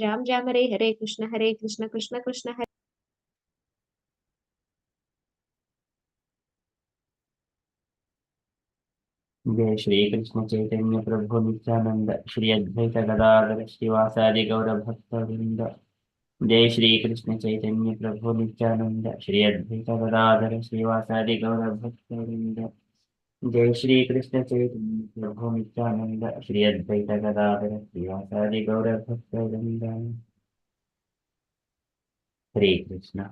Ram Ram Hare Hare Krishna Krishna Krishna Hare. जय श्री कृष्ण चैतन्य प्रभु नित्यानंद श्री अद्वैत गदाधर श्रीवासादि गौर भक्तवृंद। जय श्री कृष्ण चैतन्य प्रभु नित्यानंद श्री अद्वैत गदाधर श्रीवासादि गौर भक्तवृंद। जय श्री कृष्ण चैतन्य प्रभु नित्यानंद श्री अद्वैत गदाधर श्रीवासादि गौर भक्तवृंद। Hare Krishna,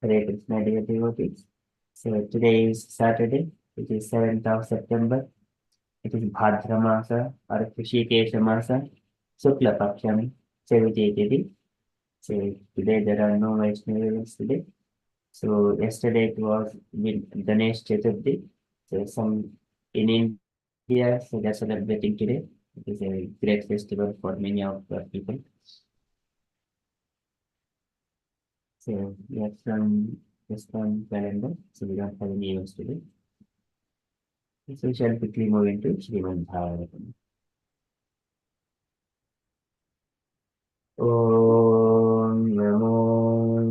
dear devotees. So today is Saturday, it is 7th of September. It is Bhadra Masa or Krishikesha Masa, Shukla Paksham, Chaviti Tithi. So today there are no Vaishnavas today. So yesterday it was Ganesh Chaturthi. So some in India, so they're celebrating today. It is a great festival for many of the people. So we have some Western calendar, so we don't have any events today. So we shall quickly move into Srimad Bhagavatam. Om Namo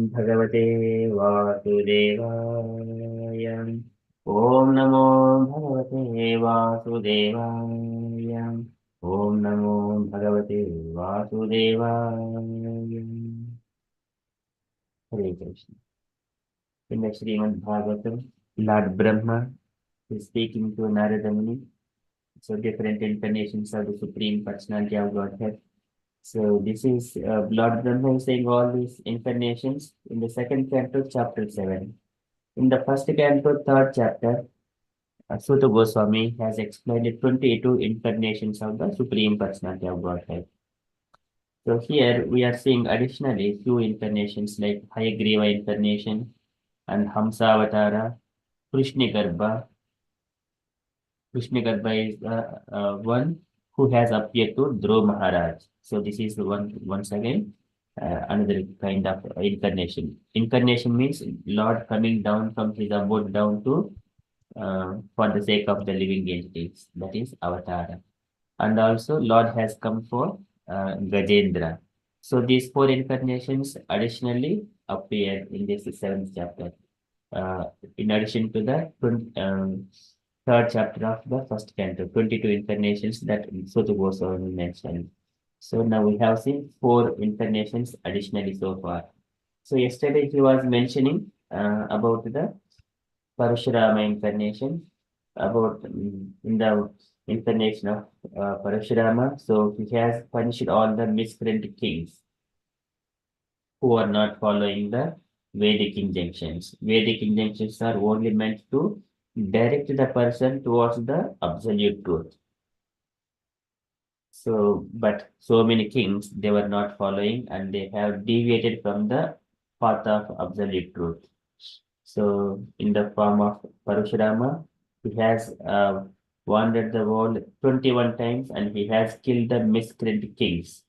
Bhagavate Vasudevaya. Om Namo Bhagavate Vasudevaya. Om Namo Bhagavate Vasudevaya. Hare Krishna. In the Srimad Bhagavatam, Lord Brahma is speaking to Narada Muni. So different incarnations of the Supreme Personality of Godhead. So this is Lord Brahma is saying all these incarnations in the second canto, chapter 7. In the first canto, third chapter, Sutta Goswami has explained 22 incarnations of the Supreme Personality of Godhead. So here we are seeing additionally few incarnations like Hayagriva incarnation and Hamsavatara, Krishnagarbha. Krishnagarbha is the one who has appeared to Dhruva Maharaj. So this is the one once again another kind of incarnation. Incarnation means Lord coming down from his abode down to for the sake of the living entities. That is Avatara. And also Lord has come for Gajendra. So these four incarnations additionally appear in this seventh chapter. In addition to the third chapter of the first canto, 22 incarnations that Sutta Goswami mentioned. So now we have seen four incarnations additionally so far. So yesterday he was mentioning about the Parashurama incarnation, about in the incarnation of Parashurama. So he has punished all the miscreant kings who are not following the Vedic injunctions. Vedic injunctions are only meant to direct the person towards the absolute truth. So, but so many kings, they were not following and they have deviated from the path of absolute truth. So, in the form of Parashurama, he has wandered the world 21 times and he has killed the miscreant kings.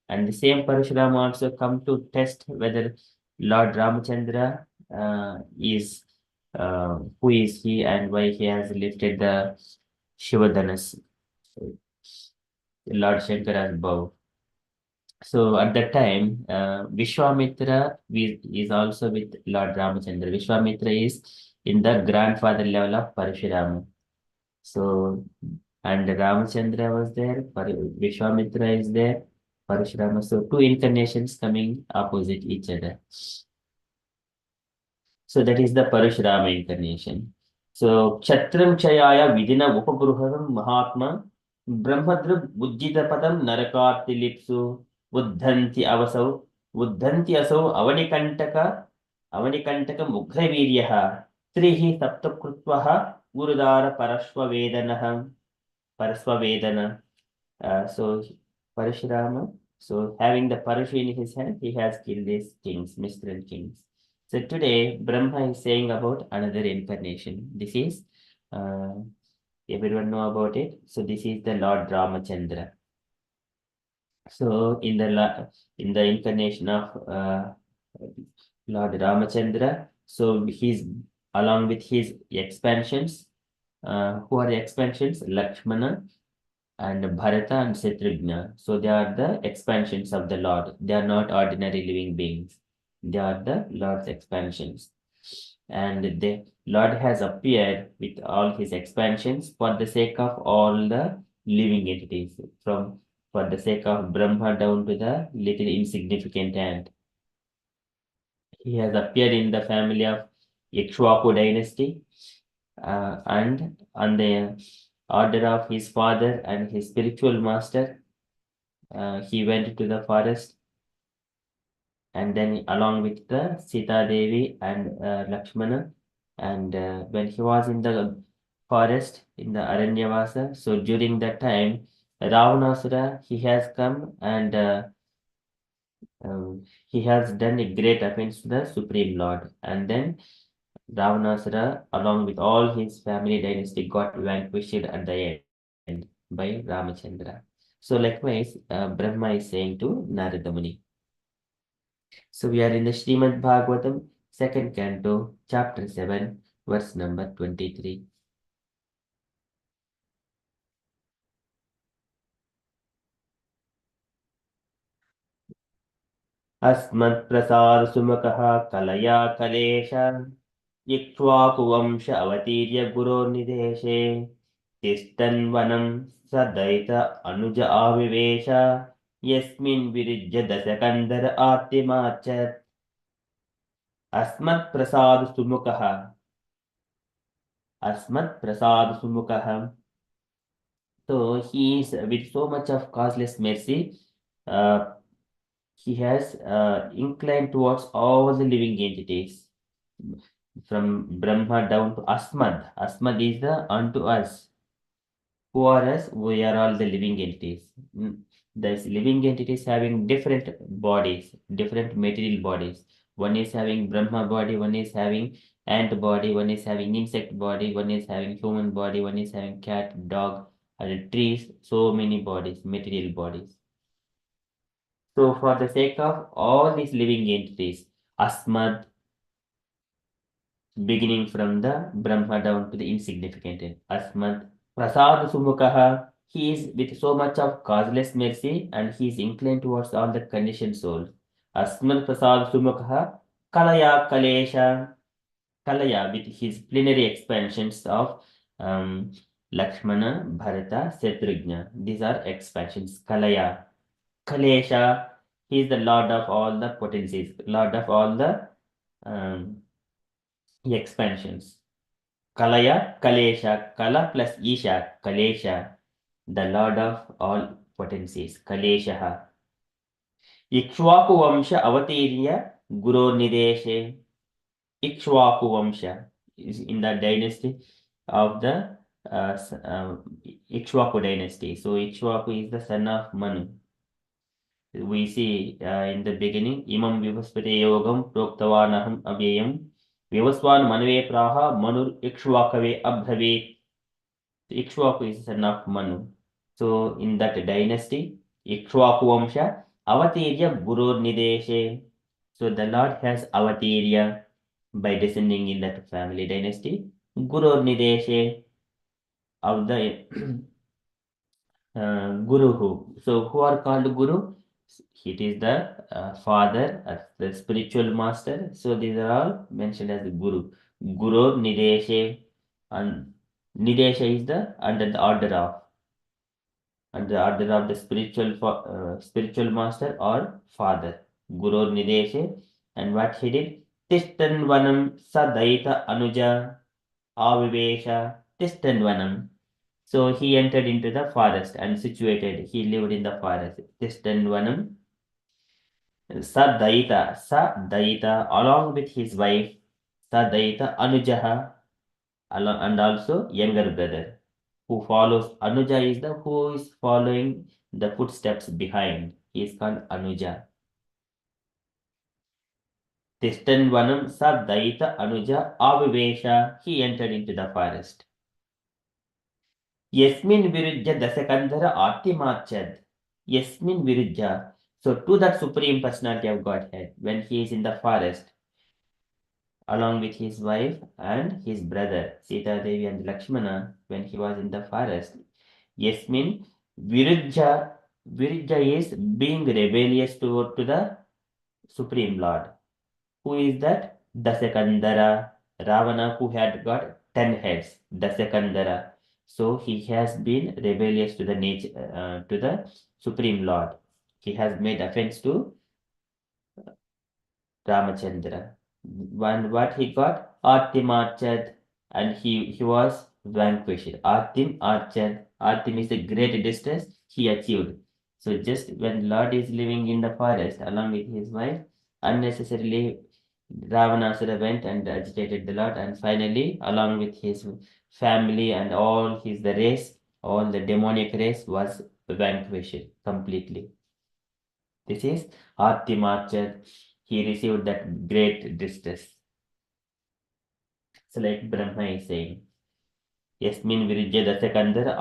And the same Parashurama also come to test whether Lord Ramachandra is who is he and why he has lifted the Shivadanas, Lord Shankara's bow. So at that time, Vishwamitra is also with Lord Ramachandra. Vishwamitra is in the grandfather level of Parashurama. So, and Ramachandra was there, Vishwamitra is there, Parashurama. So two incarnations coming opposite each other. So that is the Parashurama incarnation. So Kshatram Chayaya Vidina Upagruham Mahatma Brahmadrub Ujjitapatam Narakati Lipsu Buddhanti Avasau Buddhanti Asau Avanikantaka Mugraviryaha Trihi Saptakrutvaha Gurudara Parashva Vedana. So Parashurama, so having the Parashu in his hand, he has killed these kings, miscreant kings. So today, Brahma is saying about another incarnation. This is, everyone know about it. So this is the Lord Ramachandra. So in the incarnation of Lord Ramachandra, so he's along with his expansions. Who are the expansions? Lakshmana, and Bharata and Shatrugna. So they are the expansions of the Lord. They are not ordinary living beings. They are the Lord's expansions. And the Lord has appeared with all his expansions for the sake of all the living entities, from for the sake of Brahma down to the little insignificant ant. He has appeared in the family of Ikshwaku dynasty, and on the order of his father and his spiritual master, he went to the forest, and then along with the Sita Devi and Lakshmana. And when he was in the forest in the Aranyavasa, so during that time, Ravanasura he has come, and he has done a great offense to the Supreme Lord, and then Ravanasura, along with all his family dynasty, got vanquished at the end by Ramachandra. So likewise, Brahma is saying to Narada Muni. So we are in the Srimad Bhagavatam, second canto, chapter 7, verse number 23. अस्मत्प्रसाद सुमुखः कलया कलेश इक्ष्वाकुवंश अवतीर्य गुरोर्निदेशे तिष्ठन् वनं स दैत अनुज आविवेश यस्मिन् विरुज्य दशकन्धर आर्तिमार्चत् अस्मत्प्रसाद सुमुखः अस्मत्प्रसाद सुमुखः. So he is with so much of causeless mercy. He has inclined towards all the living entities, from Brahma down to Asmad. Asmad is the unto us. Who are us? We are all the living entities. There's living entities having different bodies, different material bodies. One is having Brahma body, one is having ant body, one is having insect body, one is having human body, one is having cat, dog, and trees. So many bodies, material bodies. So for the sake of all these living entities, Asmad, beginning from the Brahma down to the insignificant end, Asmad, Prasad Sumukaha, he is with so much of causeless mercy, and he is inclined towards all the conditioned souls. Asmad Prasad Sumukaha, Kalaya Kalesha, Kalaya with his plenary expansions of Lakshmana, Bharata, Shatrugna. These are expansions. Kalaya. Kalesha, he is the lord of all the potencies, lord of all the um, expansions. Kalaya, Kalesha, Kala plus Isha, Kalesha, the lord of all potencies, Kaleshaha. Ikshwaku Vamsha Avatirya Guru Nideshe. Ikshwaku Vamsha is in the dynasty of the Ikshwaku dynasty. So Ikshwaku is the son of Manu. We see in the beginning, Imam Vivaspate Yogam Proktavanaham Avyayam Vivaswan Manave Praha Manur Ikshwakave Abhave. Ikshwaku is the son of Manu. So in that dynasty, Ikshwaku Vamsha Avatirya Guru Nideshe. So the Lord has Avatirya by descending in that family dynasty. Guru Nideshe of the Guru who. So who are called Guru? It is the father, the spiritual master. So these are all mentioned as the Guru. Guru Nideshe, and Nidesha is the under the order of the spiritual master or father. Guru Nideshe, and what he did? Tishtan Vanam Sadaita Anuja Avivesha Tishtan Vanam. So he entered into the forest and situated. He lived in the forest. Tishtan Vanam Sadaita, along with his wife, Sadaita Anujaha, and also younger brother, who follows. Anuja is the who is following the footsteps behind. He is called Anuja. Tistan Vanam Sadaita Anuja Avivesha, he entered into the forest. Yasmin Virujja Dasakandhara Artimachad. Yasmin Virujja. So to that Supreme Personality of Godhead, when he is in the forest, along with his wife and his brother Sita Devi and Lakshmana, when he was in the forest. Yasmin, Virujja, Virujja is being rebellious to the Supreme Lord. Who is that? Dasekandara. Ravana, who had got 10 heads. Dasekandara. So he has been rebellious to the nature, to the Supreme Lord. He has made offense to Ramachandra. What he got? Artimachad, and he was vanquished. Artim is the great distance he achieved. So just when Lord is living in the forest along with his wife, unnecessarily Ravanasura went and agitated the Lord, and finally, along with his family and all the race, all the demonic race was vanquished completely. This is Artimachar. He received that great distress. So like Brahma is saying, Yasmin Virijya Dasakandar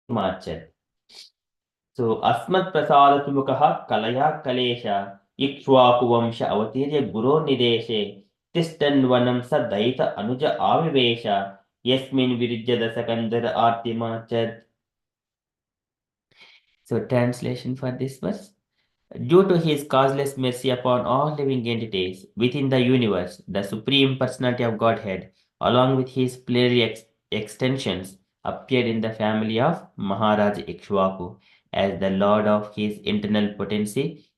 Artimachar. So Asmat Prasada Sumukaha Kalaya Kalesha Ikshwaku Vamsha Avatirya Guru Nideshe Tistan Vanam Sadaita Anuja Avivesha Yasmin Virijya Dasakandar Artimachar. So translation for this verse. Due to his causeless mercy upon all living entities within the universe, the Supreme Personality of Godhead, along with his plenary extensions, appeared in the family of Maharaj Ikshwaku as the Lord of his internal potency,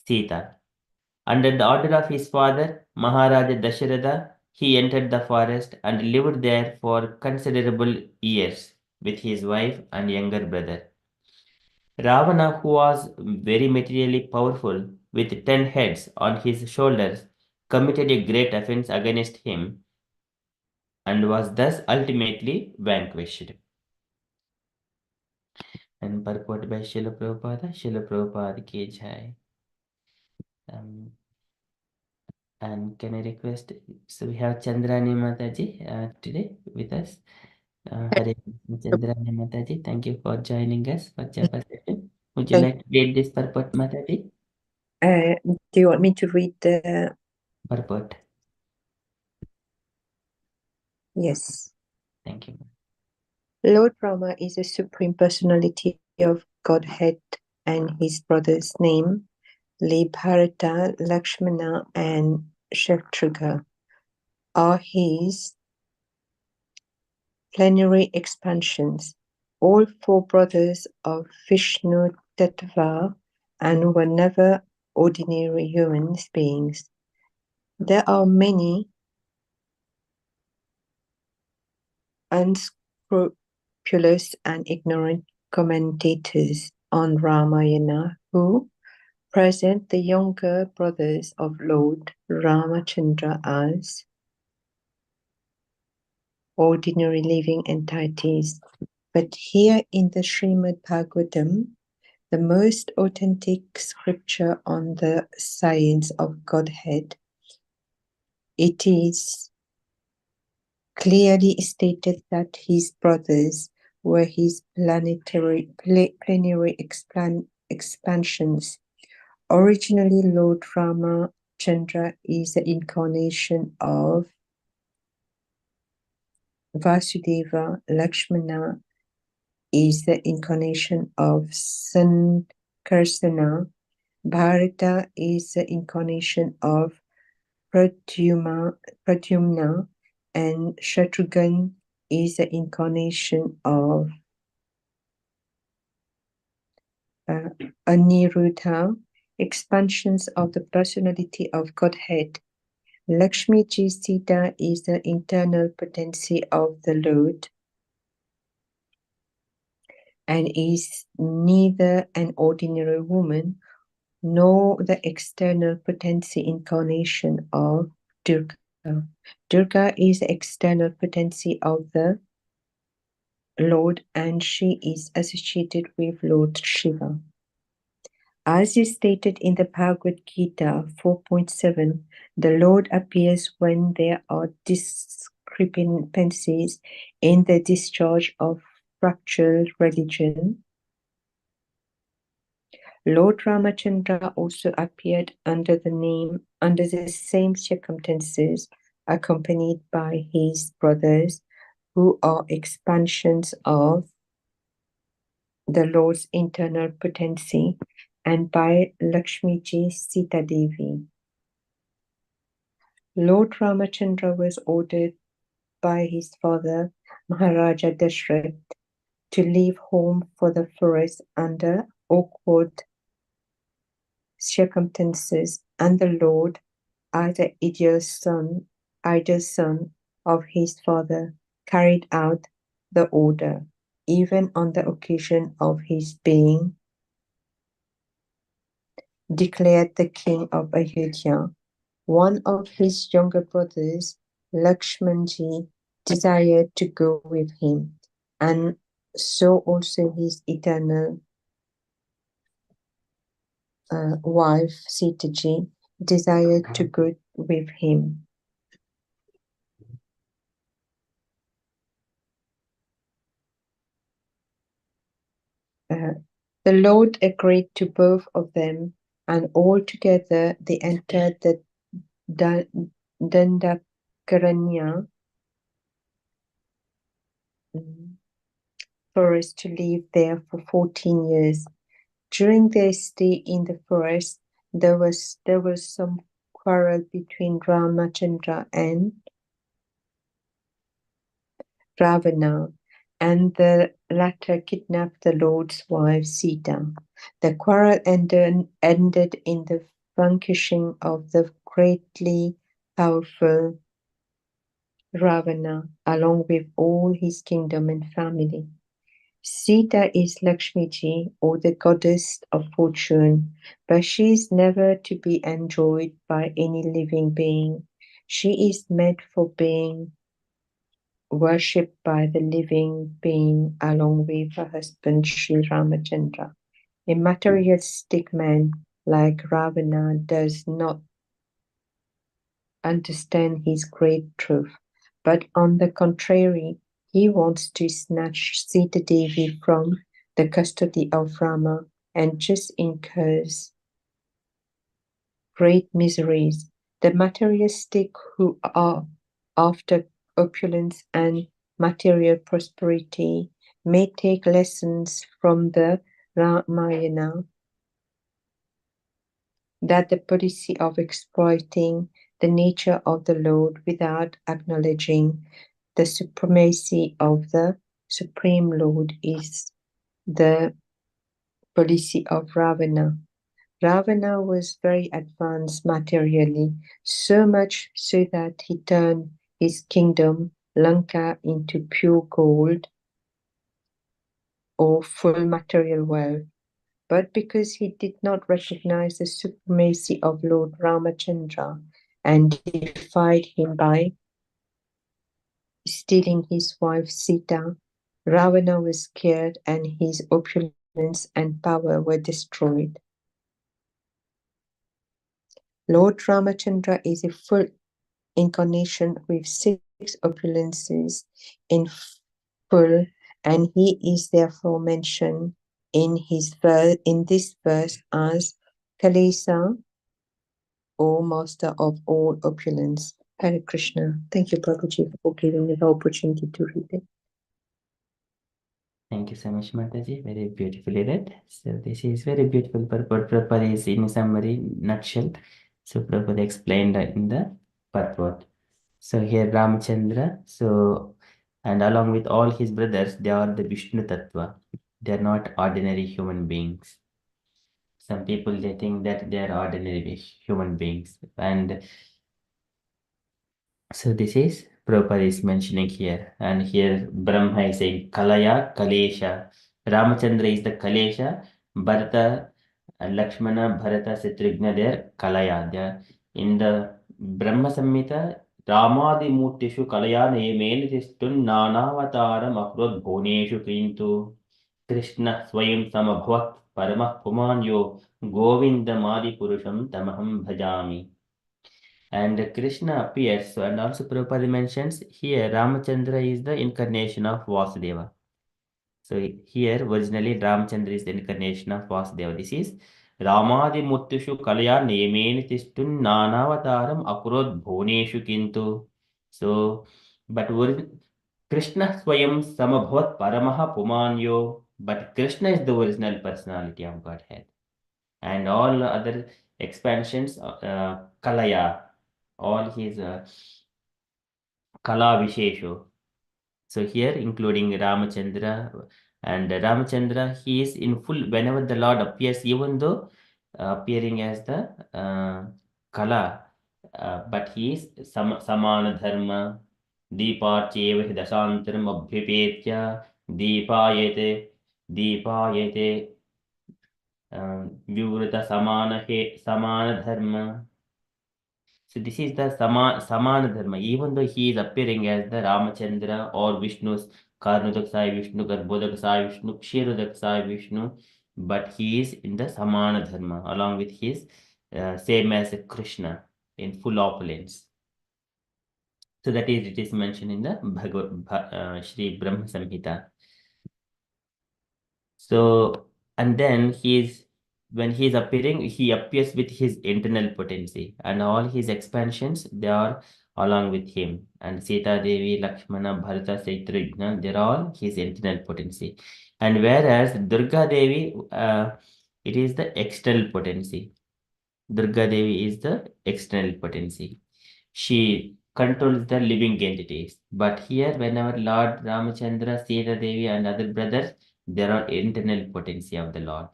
Sita. Under the order of his father, Maharaja Dasharatha, he entered the forest and lived there for considerable years with his wife and younger brother. Ravana, who was very materially powerful, with 10 heads on his shoulders, committed a great offense against him and was thus ultimately vanquished. And purport by Srila Prabhupada ki jai. And can I request, so we have Chandrani Mataji today with us. Hare Krishna, Chandrani Mataji, thank you for joining us for Japa session. Would you like to read this purport, Mataji? Do you want me to read the Purport. Yes. Thank you. Lord Rama is the Supreme Personality of Godhead, and his brother's name, Bharata, Lakshmana, and Shatrughna, are his plenary expansions. All four brothers of Vishnu Tattva and were never ordinary human beings. There are many unscrupulous and ignorant commentators on Ramayana who present the younger brothers of Lord Ramachandra as ordinary living entities. But here in the Srimad Bhagavatam, the most authentic scripture on the science of Godhead, it is clearly stated that his brothers were his plenary expansions. Originally, Lord Ramachandra is the incarnation of Vasudeva. Lakshmana is the incarnation of Sankarsana. Bharata is the incarnation of Pradyumna, and Shatrughna is the incarnation of Aniruddha, expansions of the personality of Godhead. Lakshmi Ji Sita is the internal potency of the Lord and is neither an ordinary woman nor the external potency incarnation of Durga. Durga is the external potency of the Lord, and she is associated with Lord Shiva. As is stated in the Bhagavad Gita 4.7, the Lord appears when there are discrepancies in the discharge of fractured religion. Lord Ramachandra also appeared under the same circumstances, accompanied by his brothers, who are expansions of the Lord's internal potency, and by Lakshmiji Sita Devi. Lord Ramachandra was ordered by his father, Maharaja Dashrath, to leave home for the forest under awkward circumstances, and the Lord, as the ideal son of his father, carried out the order, even on the occasion of his being declared the king of Ayodhya. One of his younger brothers, Lakshmanji, desired to go with him, and so also his eternal wife, Sitaji, desired to go with him. The Lord agreed to both of them, and all together they entered the Dandakaranya forest to live there for 14 years. During their stay in the forest, there was some quarrel between Ramachandra and Ravana, and the latter kidnapped the Lord's wife Sita. The quarrel ended in the vanquishing of the greatly powerful Ravana, along with all his kingdom and family. Sita is Lakshmiji, or the goddess of fortune, but she is never to be enjoyed by any living being. She is meant for being worshipped by the living being along with her husband Sri Ramachandra. A materialistic man like Ravana does not understand his great truth, but on the contrary, he wants to snatch Sita Devi from the custody of Rama and just incurs great miseries. The materialistic who are after opulence and material prosperity may take lessons from the Ramayana that the policy of exploiting the nature of the Lord without acknowledging the supremacy of the Supreme Lord is the policy of Ravana. Ravana was very advanced materially, so much so that he turned his kingdom, Lanka, into pure gold or full material wealth. But because he did not recognize the supremacy of Lord Ramachandra and defied him by stealing his wife Sita, Ravana was scared and his opulence and power were destroyed. Lord Ramachandra is a full incarnation with 6 opulences in full, and he is therefore mentioned in this verse as Kalesa, or master of all opulence. Hare Krishna. Thank you, Prabhuji, for giving me the opportunity to read it. Thank you so much, Mataji. Very beautifully read. So this is very beautiful purport. Purport is in summary, nutshell. So Prabhupada explained in the purport. So here Ramachandra, so and along with all his brothers, they are the Vishnu Tattva. They are not ordinary human beings. Some people they think that they are ordinary human beings, and so this is Prabhupada is mentioning here, and here Brahma is saying Kalaya Kalesha. Ramachandra is the Kalesha, Bharata, Lakshmana, Bharata, Shatrugna, they are Kalaya. They are in the Brahma Samhita, Ramadi Murtishu Kalaya Nemen Tistun Nanavataram Akrod Bhuneshu Kintu Krishna Swayam Samabhavat Paramah Pumanyo Govindamadi Purusham Tamaham Bhajami. And Krishna appears, and also Prabhupada mentions here Ramachandra is the incarnation of Vasudeva. So here originally Ramachandra is the incarnation of Vasudeva. This is Ramadi Murtishu Kalya Nemeni Tistun Nanavataram Akurod Bhuneshu Kintu. So, but Krishna Swayam Samabhavat Paramaha Pumanyo. But Krishna is the original personality of Godhead. And all other expansions, Kalaya, all his Kala Vishesho. So here, including Ramachandra, and Ramachandra, he is in full whenever the Lord appears, even though appearing as the Kala, but he is Samana Dharma, Deeparcheva hi Dashantaram Abhyupetya, Deepayete, Deepayete, Vivrita Samana Dharma. So this is the Samana Dharma. Even though he is appearing as the Ramachandra or Vishnu's Karnodak Sai Vishnu, Garbhodak Sai Vishnu, Kshirodak Sai Vishnu, but he is in the Samana Dharma along with his same as Krishna in full opulence. So that is, it is mentioned in the Shri Brahma Samhita. So, and then when he is appearing, he appears with his internal potency, and all his expansions, they are along with him. And Sita Devi, Lakshmana, Bharata, Shatrugna, they're all his internal potency. And whereas Durga Devi, it is the external potency. Durga Devi is the external potency. She controls the living entities. But here, whenever Lord Ramachandra, Sita Devi, and other brothers, there are internal potency of the Lord.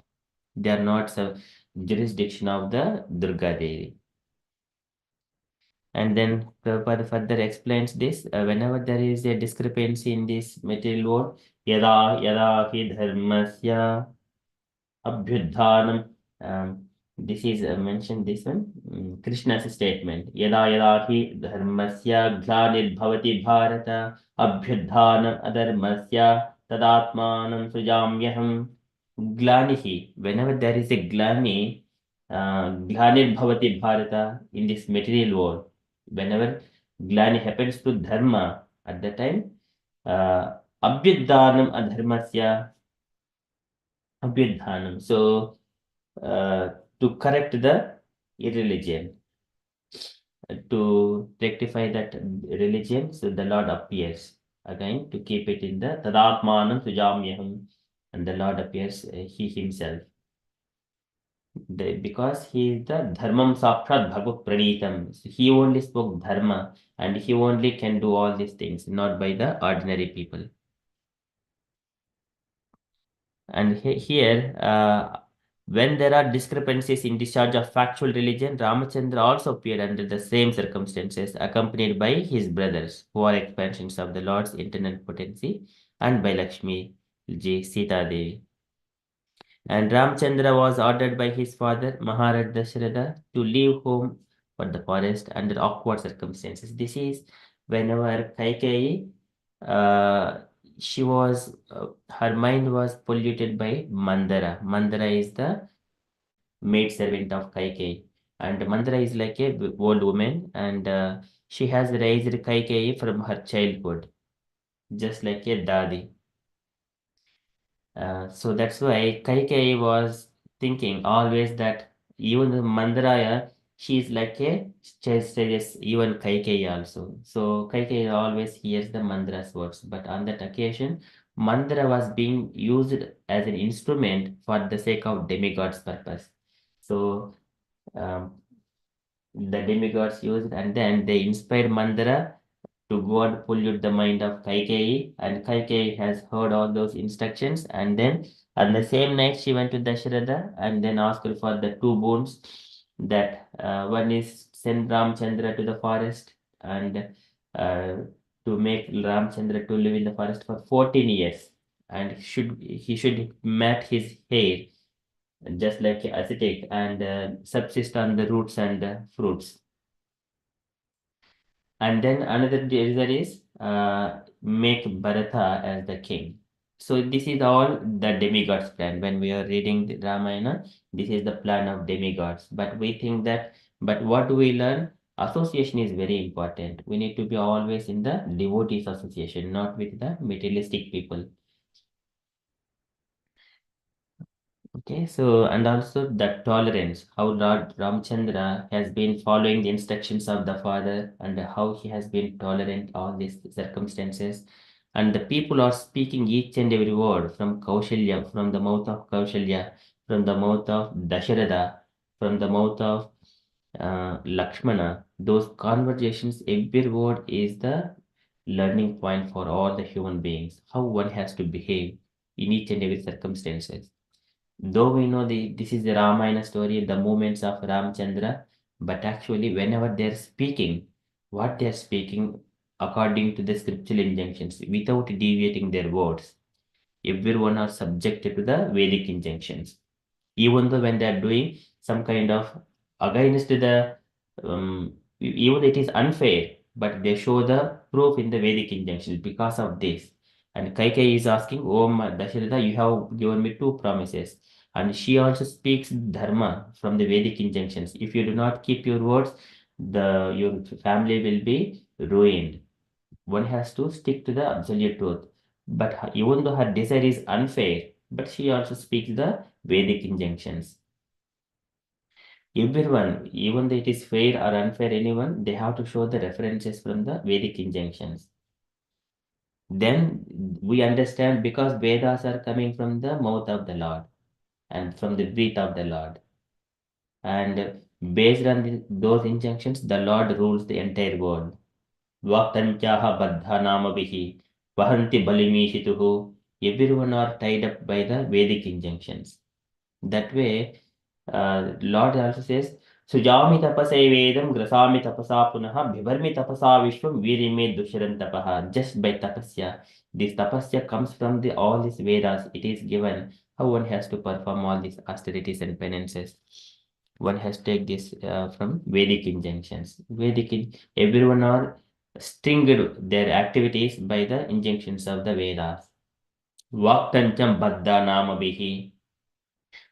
They are not the jurisdiction of the Durga Devi. And then Prabhupada further explains this. Whenever there is a discrepancy in this material world, yada yada hi dharmasya abhyudhanam. This is mentioned, this one, Krishna's statement. Yada yada hi dharmasya glanir bharata abhyudhanam adharmasya tadatmanam sujamyaham. Glanihi, whenever there is a glani, glanir bharata in this material world, whenever glani happens to dharma, at that time, abhyudhanam adharmasya abhyudhanam. So, to correct the irreligion, to rectify that religion, so the Lord appears again to keep it in the tadatmanam sujamyaham, and the Lord appears, he himself. Because he is the dharmam sakshat bhagavad pranitam. So he only spoke dharma, and he only can do all these things, not by the ordinary people. And here, when there are discrepancies in discharge of factual religion, Ramachandra also appeared under the same circumstances, accompanied by his brothers, who are expansions of the Lord's internal potency, and by Lakshmi Ji, Sita Devi. And Ramchandra was ordered by his father, Maharaj Dasharatha, to leave home for the forest under awkward circumstances. This is whenever Kaikeyi, she was, her mind was polluted by Mandara. Mandara is the maid servant of Kaikeyi. And Mandara is like a old woman, and she has raised Kaikeyi from her childhood, just like a dadi. So that's why Kaikeyi was thinking always that even the Mandaraya, she's like a says even Kaikeyi also. So Kaikeyi always hears the Mandara's words, but on that occasion, Mandara was being used as an instrument for the sake of demigod's purpose. So um, the demigods used, and then they inspired Mandara to go and pollute the mind of Kaikeyi, and Kaikeyi has heard all those instructions, and then on the same night she went to Dasharatha and then asked for the two boons, that one is send Ramchandra to the forest, and to make Ramchandra to live in the forest for 14 years, and he should mat his hair just like ascetic, and subsist on the roots and fruits. And then another reason is make Bharata as the king. So this is all the demigods plan. When we are reading the Ramayana, this is the plan of demigods. But we think that, but what do we learn? Association is very important. We need to be always in the devotees association, not with the materialistic people. Okay, so and also the tolerance, how Lord Ramchandra has been following the instructions of the father, and how he has been tolerant all these circumstances. And the people are speaking each and every word from Kaushalya, from the mouth of Kaushalya, from the mouth of Dasharatha, from the mouth of Lakshmana. Those conversations, every word is the learning point for all the human beings, how one has to behave in each and every circumstances. Though we know this is the Ramayana story, the movements of Ramchandra, but actually whenever they're speaking, what they're speaking according to the scriptural injunctions, without deviating their words, everyone are subjected to the Vedic injunctions. Even though when they're doing some kind of against the, even it is unfair, but they show the proof in the Vedic injunctions because of this. And Kaikai is asking, "Oh, Dasharatha, you have given me two promises." And she also speaks dharma from the Vedic injunctions. If you do not keep your words, your family will be ruined. One has to stick to the absolute truth. But even though her desire is unfair, but she also speaks the Vedic injunctions. Everyone, even though it is fair or unfair, anyone, they have to show the references from the Vedic injunctions. Then we understand because Vedas are coming from the mouth of the Lord and from the breath of the Lord. And based on those injunctions, the Lord rules the entire world. Vaktanchaha baddha namabihi vahanti balimishituhu. Everyone are tied up by the Vedic injunctions. That way, Lord also says, Sujami tapasai vedam grasami tapasa punaha bhivarmi tapasa vishwam virime dusharan tapaha. Just by tapasya. This tapasya comes from all these Vedas. It is given how one has to perform all these austerities and penances. One has to take this from Vedic injunctions. Everyone are stringed their activities by the injunctions of the Vedas. Vaktancham baddha namabihi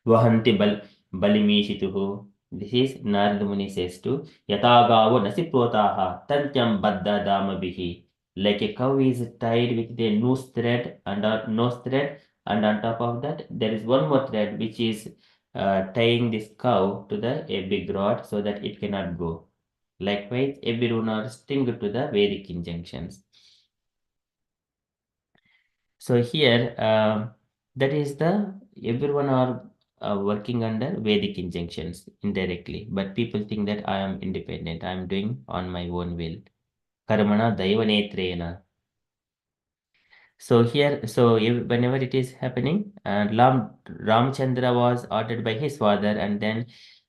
vahanti balimishituhu. This is Narada Muni says to Yatagavo nasiprotaha tantyam baddha damabihi. Like a cow is tied with a noose thread and a nose thread, and on top of that there is one more thread which is tying this cow to a big rod so that it cannot go. Likewise, everyone are stringed to the Vedic injunctions. So here, that is everyone are working under Vedic injunctions indirectly, but people think that I am independent, I am doing on my own will. Karmana daivanetrena. So here, whenever it is happening, Ramchandra was ordered by his father, and then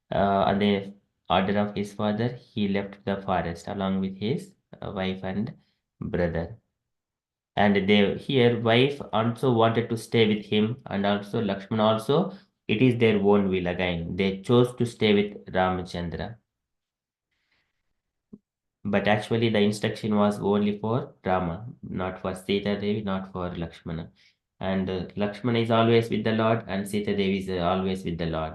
on the order of his father, he left the forest along with his wife and brother. And here wife also wanted to stay with him, and also Lakshmana also, it is their own will again. They chose to stay with Ramachandra. But actually the instruction was only for Rama, not for Sita Devi, not for Lakshmana. And Lakshmana is always with the Lord, and Sita Devi is always with the Lord.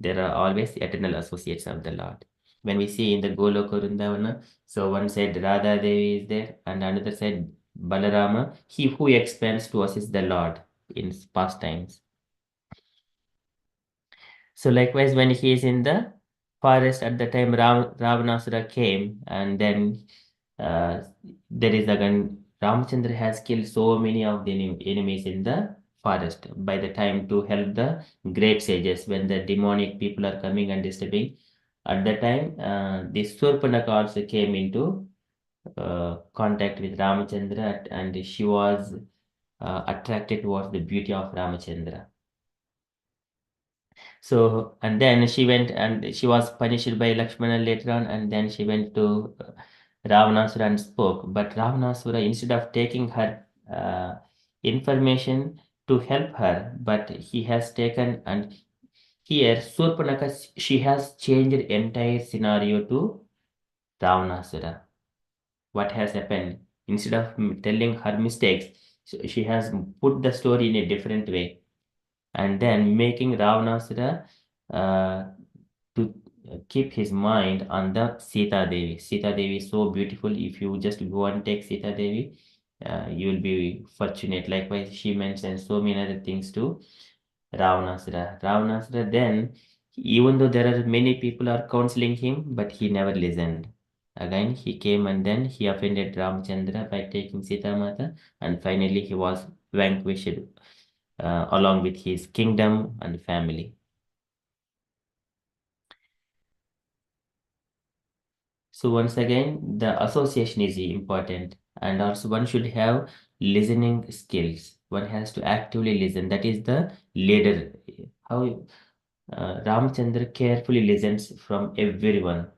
There are always eternal associates of the Lord. When we see in the Goloka Vrindavana, so one said Radha Devi is there, and another said Balarama, he who expands to us is the Lord in past times. So likewise, when he is in the forest at the time Ravanasura came, and then there is again Ramchandra has killed so many of the enemies in the forest by the time to help the great sages when the demonic people are coming and disturbing. At that time, this Surpanaka also came into contact with Ramachandra, and she was attracted towards the beauty of Ramachandra. So, and then she went and she was punished by Lakshmana later on, and then she went to Ravanasura and spoke. But Ravanasura, instead of taking her information to help her, but he has taken, and here Surpanaka, she has changed entire scenario to Ravanasura. What has happened? Instead of telling her mistakes, she has put the story in a different way, and then making Ravanasura to keep his mind on the Sita Devi. Sita Devi is so beautiful. If you just go and take Sita Devi, you will be fortunate. Likewise, she mentions so many other things to Ravanasura. Ravanasura then, even though there are many people are counseling him, but he never listened. Again, he came and then he offended Ramchandra by taking Sita Mata, and finally he was vanquished along with his kingdom and family. So once again, the association is important, and also one should have listening skills. One has to actively listen. That is the leader. How Ramchandra carefully listens from everyone.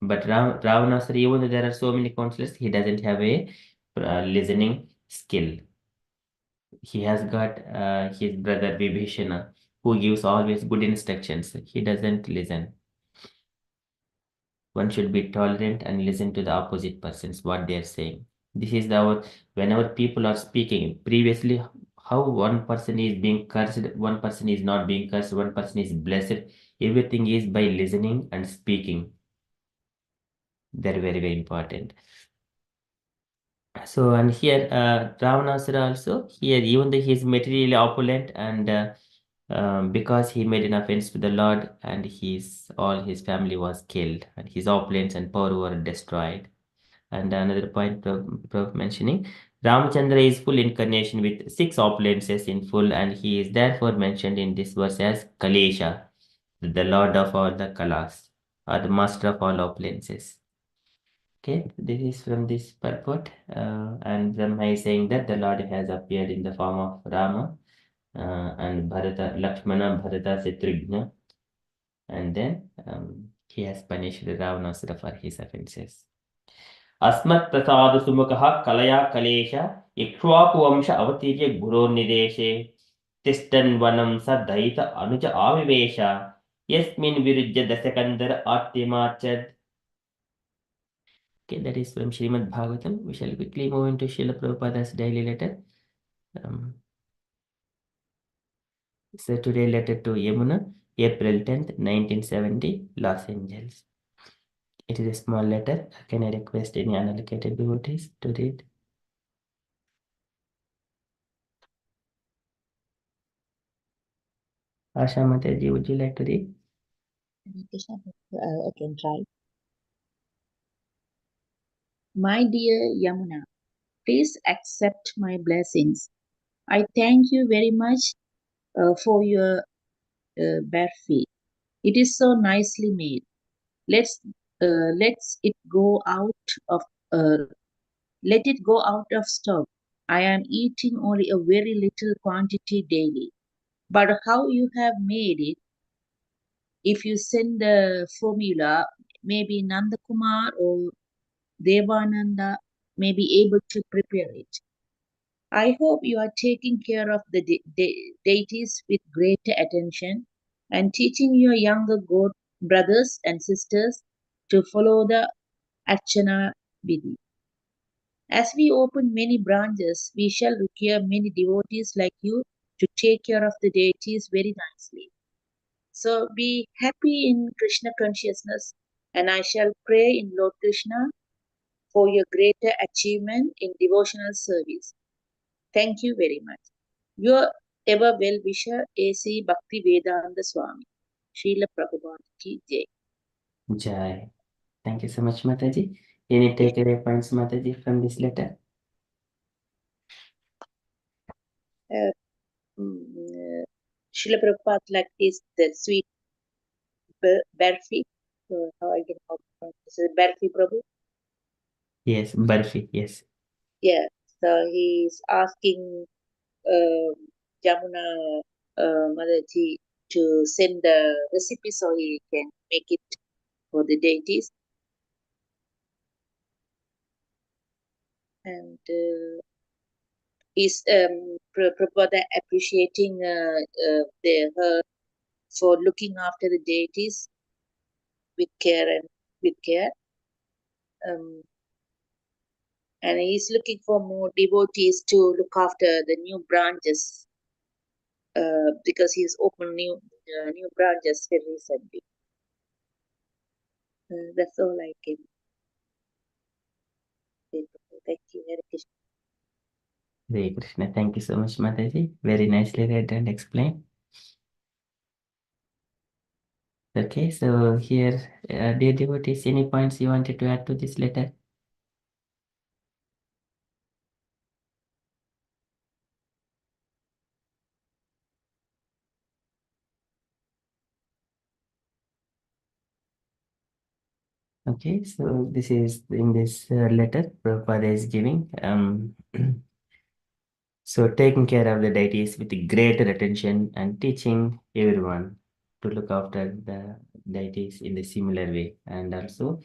But Ravanasar, even though there are so many counselors, he doesn't have a listening skill. He has got his brother Vibhishana, who gives always good instructions. He doesn't listen. One should be tolerant and listen to the opposite persons, what they are saying. This is our, whenever people are speaking, previously, how one person is being cursed, one person is not being cursed, one person is blessed. Everything is by listening and speaking. They're very, very important. So, and here, Ravanasara also, here, even though he is materially opulent and because he made an offense to the Lord and all his family was killed and his opulence and power were destroyed. And another point of mentioning, Ramchandra is full incarnation with 6 opulences in full, and he is therefore mentioned in this verse as Kalesha, the Lord of all the Kalas, or the master of all opulences. Okay, this is from this purport, and Brahma is saying that the Lord has appeared in the form of Rama and Bharata, Lakshmana, Bharata, Shatrugna, and then he has punished Ravanasura for his offenses. अस्मत् प्रसाद सुमुखः कलया कलेश इक्ष्वाकुवंश अवतीर्य गुरोर्निदेशे तिष्ठन् वनं स दयित अनुज आविवेश यस्मिन् विरुज्य दशकन्धर आर्तिमाचद. Okay, that is from Srimad Bhagavatam. We shall quickly move into Srila Prabhupada's daily letter. So today letter to Yamuna, April 10th, 1970, Los Angeles. It is a small letter. Can I request any unallocated devotees to read? Asha Mataji, would you like to read? I can try. My dear Yamuna, please accept my blessings. I thank you very much for your barfi. It is so nicely made. Let's it go out of uh, let it go out of stock. I am eating only a very little quantity daily. But how you have made it, if you send the formula, maybe Nandakumar or Devananda may be able to prepare it. I hope you are taking care of the deities with greater attention and teaching your younger god brothers and sisters to follow the Archana Vidhi. As we open many branches, we shall require many devotees like you to take care of the deities very nicely. So be happy in Krishna consciousness, and I shall pray in Lord Krishna for your greater achievement in devotional service. Thank you very much. Your ever well wisher, A.C. Bhakti Vedanta Swami. Srila Prabhupada Ki Jai. Jai. Thank you so much, Mataji. Any takeaway points, Mataji, from this letter? Srila Prabhupada like this, the sweet barfi. How I can pronounce this is barfi Prabhu. Yes, Barfi, yes. Yeah. So he's asking Jamuna Mataji to send the recipe so he can make it for the deities. And is Prabhupada appreciating her for looking after the deities with care and with care. And he's looking for more devotees to look after the new branches because he's opened new branches very recently. That's all I can say. Thank you, Hare Krishna. Hare Krishna. Thank you so much, Mataji. Very nicely read and explained. Okay, so here, dear devotees, any points you wanted to add to this letter? Okay, so this is in this letter Prabhupada is giving. So taking care of the deities with greater attention and teaching everyone to look after the deities in a similar way. And also,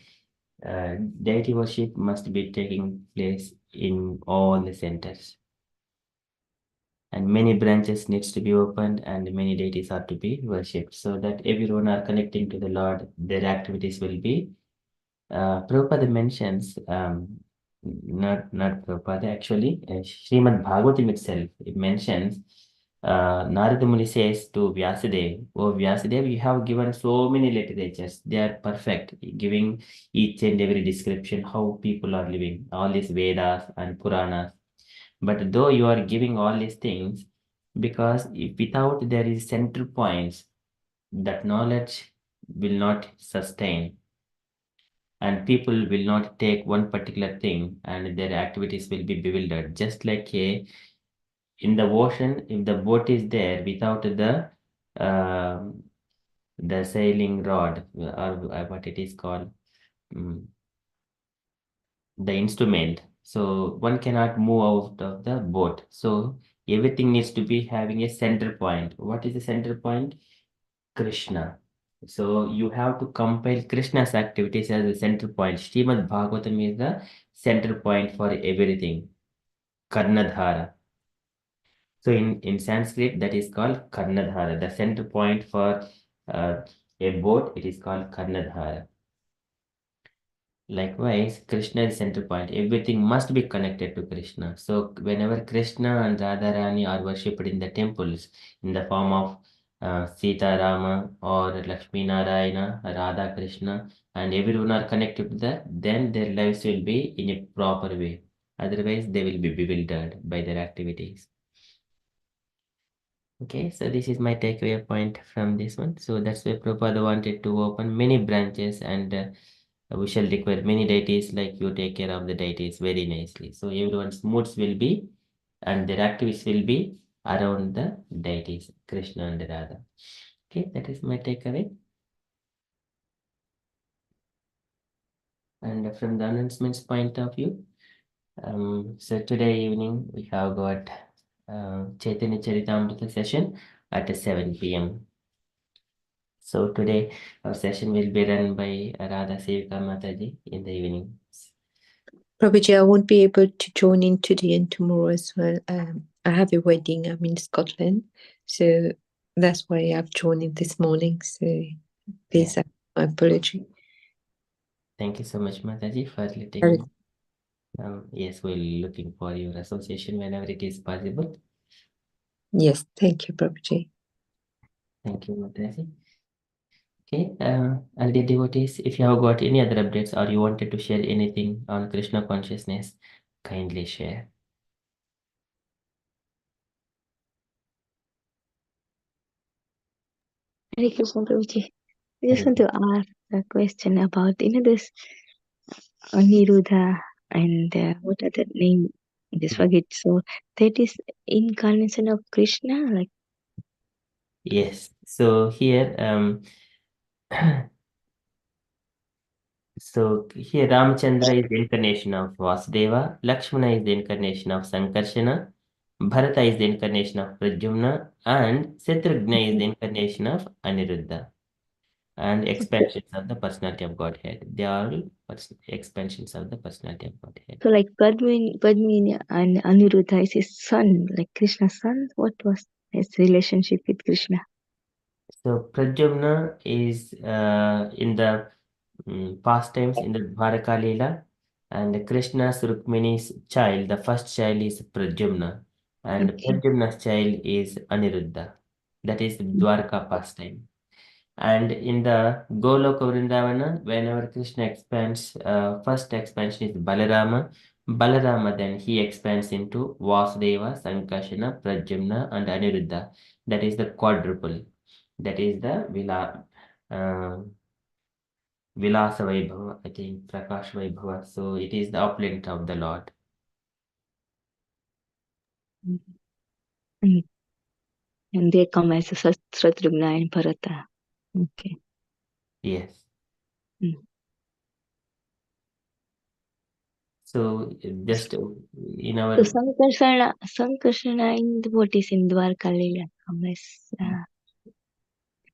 deity worship must be taking place in all the centers. And many branches needs to be opened and many deities are to be worshipped so that everyone are connecting to the Lord. Their activities will be Prabhupada mentions, not Prabhupada, actually, Srimad Bhagavatam itself, it mentions, Narada Muni says to Vyasadeva, "Oh Vyasadeva, you have given so many literatures, they are perfect, giving each and every description how people are living, all these Vedas and Puranas. But though you are giving all these things, because if without there is center points, that knowledge will not sustain and people will not take one particular thing and their activities will be bewildered just like in the ocean if the boat is there without um the sailing rod or what it is called mm, the instrument so one cannot move out of the boat so everything needs to be having a center point. What is the center point? Krishna. So you have to compile Krishna's activities as the center point. Srimad Bhagavatam is the center point for everything. Karnadhara. So in Sanskrit, that is called Karnadhara. The center point for uh, a boat, it is called Karnadhara. Likewise, Krishna is center point. Everything must be connected to Krishna. So whenever Krishna and Radharani are worshipped in the temples in the form of Sita Rama or Lakshmi Narayana, Radha Krishna, and everyone are connected to that, then their lives will be in a proper way. Otherwise, they will be bewildered by their activities. Okay, so this is my takeaway point from this one. So that's why Prabhupada wanted to open many branches and we shall require many deities like you take care of the deities very nicely. So everyone's moods will be and their activities will be around the deities, Krishna and Radha. Okay, that is my takeaway. And from the announcements point of view, so today evening we have got Chaitanya Charitamrita session at 7 p.m. So today our session will be run by Radha Sevika Mataji in the evening. Prabhuji, I won't be able to join in today and tomorrow as well. I have a wedding. I'm in Scotland, so that's why I've joined in this morning. So please, my apology. Thank you so much, Mataji, for letting. Yes, we're looking for your association whenever it is possible. Yes, thank you, Prabhuji. Thank you, Mataji. Okay, and dear devotees, if you have got any other updates or you wanted to share anything on Krishna consciousness, kindly share. Hare Krishna Prabhuji. I just Hare want to ask a question about, this Aniruddha and what other name? I just forget. So that is incarnation of Krishna, like Yes, so here, so here Ramachandra is the incarnation of Vasudeva, Lakshmana is the incarnation of Sankarsana, Bharata is the incarnation of Pradyumna, and Shatrugna is the incarnation of Aniruddha. And expansions of the personality of Godhead. They are all expansions of the personality of Godhead. so, like Padmini and Aniruddha is his son, like Krishna's son. What was his relationship with Krishna? So Pradyumna is in the past times in the Dwaraka Leela, and Krishna's Rukmini's child, the first child is Pradyumna, and Okay. Pradyumna's child is Aniruddha. That is the Dwarka pastime. And in the Goloka Vrindavana, whenever Krishna expands, first expansion is Balarama. Balarama then he expands into Vasudeva, Sankarsana, Pradyumna, and Aniruddha. That is the quadruple. That is the Vilasa Vaibhava, I think Prakash Vaibhava. So it is the opulent of the Lord. Mm. And they come as a Shatrugna and Bharata. Okay. Yes. Mm. So just in So our Sankarsana in what is in Dwarka Leela come as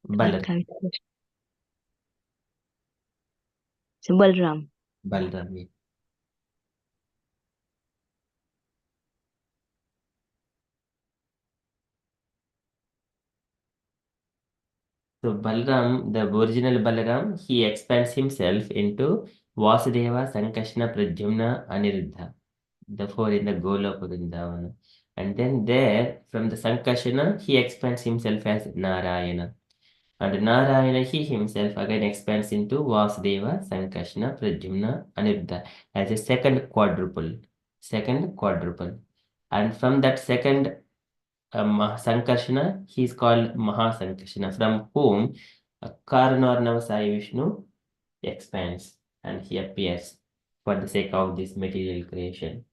Balar, so Balram. Balram. Yeah. So Balram, the original Balaram, he expands himself into Vasudeva, Sankashna, Pradyumna, Aniruddha, the four in the Goloka Vrindavana. And then there, from the Sankashana, he expands himself as Narayana. And Narayana, he himself again expands into Vasudeva, Sankashna, Pradyumna, Aniruddha as a second quadruple. Second quadruple. And from that second Sankarshana, he is called Mahasankarshana, from whom Karanarnava Sai Vishnu expands and he appears for the sake of this material creation.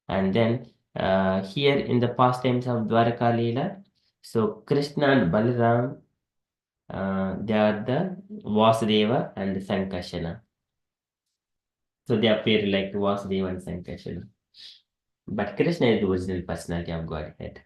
And then here in the pastimes of Dwaraka Leela, so Krishna and Balaram, they are the Vasudeva and the Sankarshana. So they appear like Vasudeva and Sankarshana. But Krishna is the original personality of Godhead.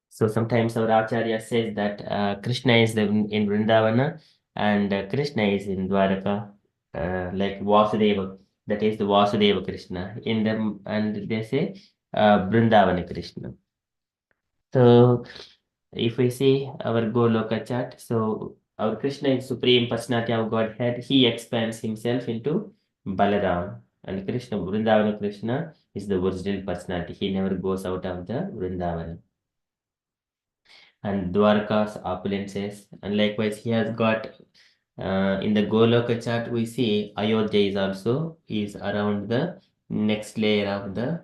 So sometimes our Acharya says that Krishna is in Vrindavana and Krishna is in Dwaraka, like Vasudeva. That is the Vasudeva Krishna. In them, and they say Vrindavana Krishna. So if we see our Goloka chart, so our Krishna is Supreme Personality of Godhead. He expands himself into Balaram. And Krishna, Vrindavana Krishna, is the original personality. He never goes out of the Vrindavana. And Dwarka's opulences. And likewise, he has got in the Goloka chart, we see Ayodhya is also is around the next layer of the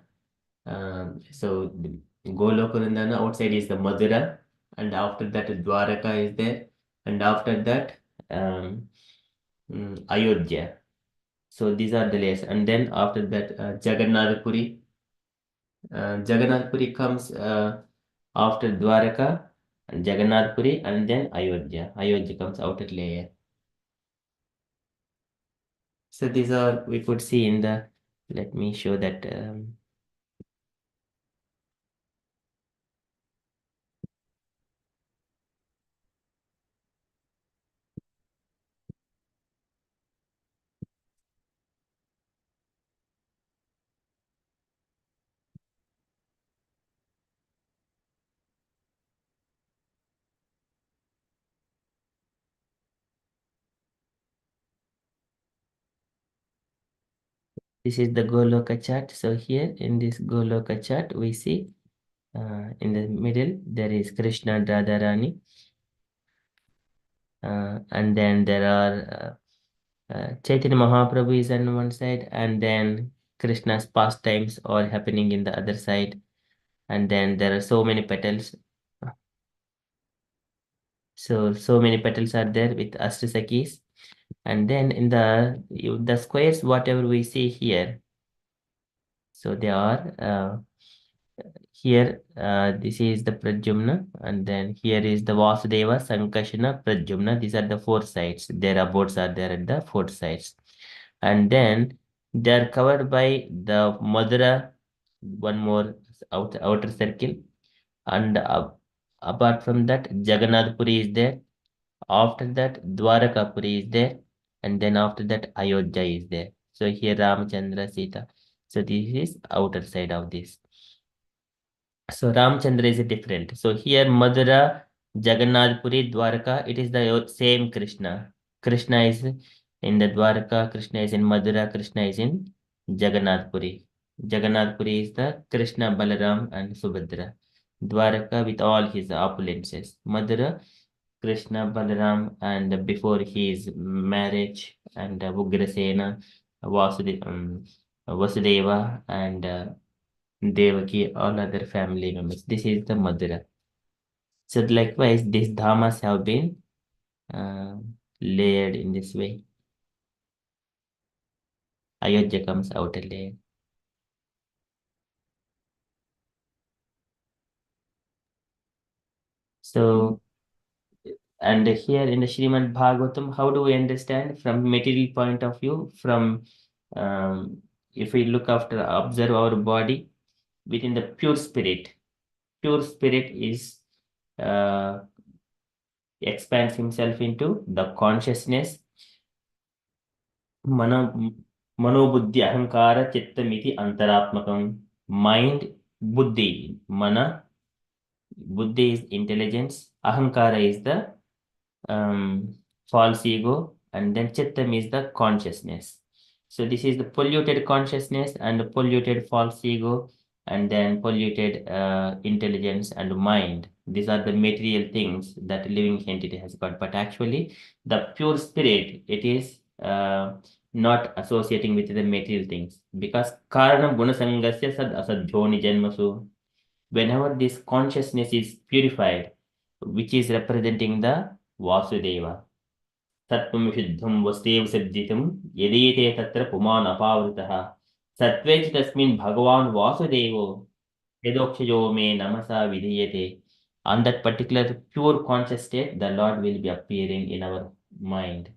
so the Goloka Vrindavana outside is the Madura, and after that Dwaraka is there, and after that Ayodhya. So these are the layers, and then after that Jagannath Puri. Jagannath Puri comes after Dwaraka and Jagannath Puri, and then Ayodhya. Ayodhya comes outer layer. So these are we could see in the. Let me show that. This is the Goloka chart. So here in this Goloka chart, we see in the middle there is Krishna and Radharani, and then there are Chaitanya Mahaprabhu is on one side, and then Krishna's pastimes are happening in the other side, and then there are so many petals. So many petals are there with Ashtasakis, and then in the squares, whatever we see here, so they are here. This is the Pradyumna, and then here is the Vasudeva, Sankashana, Pradyumna. These are the four sides. Their abodes are there at the four sides, and then they are covered by the Madura, one more outer circle, and apart from that, Jagannath Puri is there. After that, Dwaraka Puri is there, and then after that, Ayodhya is there. So here Ramachandra, Sita. So this is outer side of this. So Ramchandra is different. So here Madura, Jagannath Puri, Dwaraka, it is the same Krishna. Krishna is in the Dwaraka, Krishna is in Madura, Krishna is in Jagannath Puri. Jagannath Puri is the Krishna, Balaram and Subhadra. Dwaraka with all his opulences. Madura, Krishna, Balaram, and before his marriage, and Ugrasena, Vasudeva, and Devaki, all other family members. This is the Madura. So likewise, these dhamas have been uh, layered in this way. Ayodhya comes out a layer. So, and here in the Srimad Bhagavatam, how do we understand from material point of view? From if we look after, observe our body within the pure spirit is expands himself into the consciousness. Manobuddhi ahankara chittamiti antaratmakam. Mind, buddhi, mana, buddhi is intelligence, ahankara is the false ego, and then chittam is the consciousness. So this is the polluted consciousness and the polluted false ego, and then polluted intelligence and mind. These are the material things that living entity has got. But actually, the pure spirit, it is not associating with the material things, because karanam gunasangasya sad asadhyoni janmasu. Whenever this consciousness is purified, which is representing the Vasudeva. Sattvam Shuddham Vastev Siddhitam Yedite Tatra Puman Apavritah Sattvechi Tasmin Bhagavan Vasudevo Vedokshayo Me Namasa Vidhiyate. On that particular pure conscious state, the Lord will be appearing in our mind,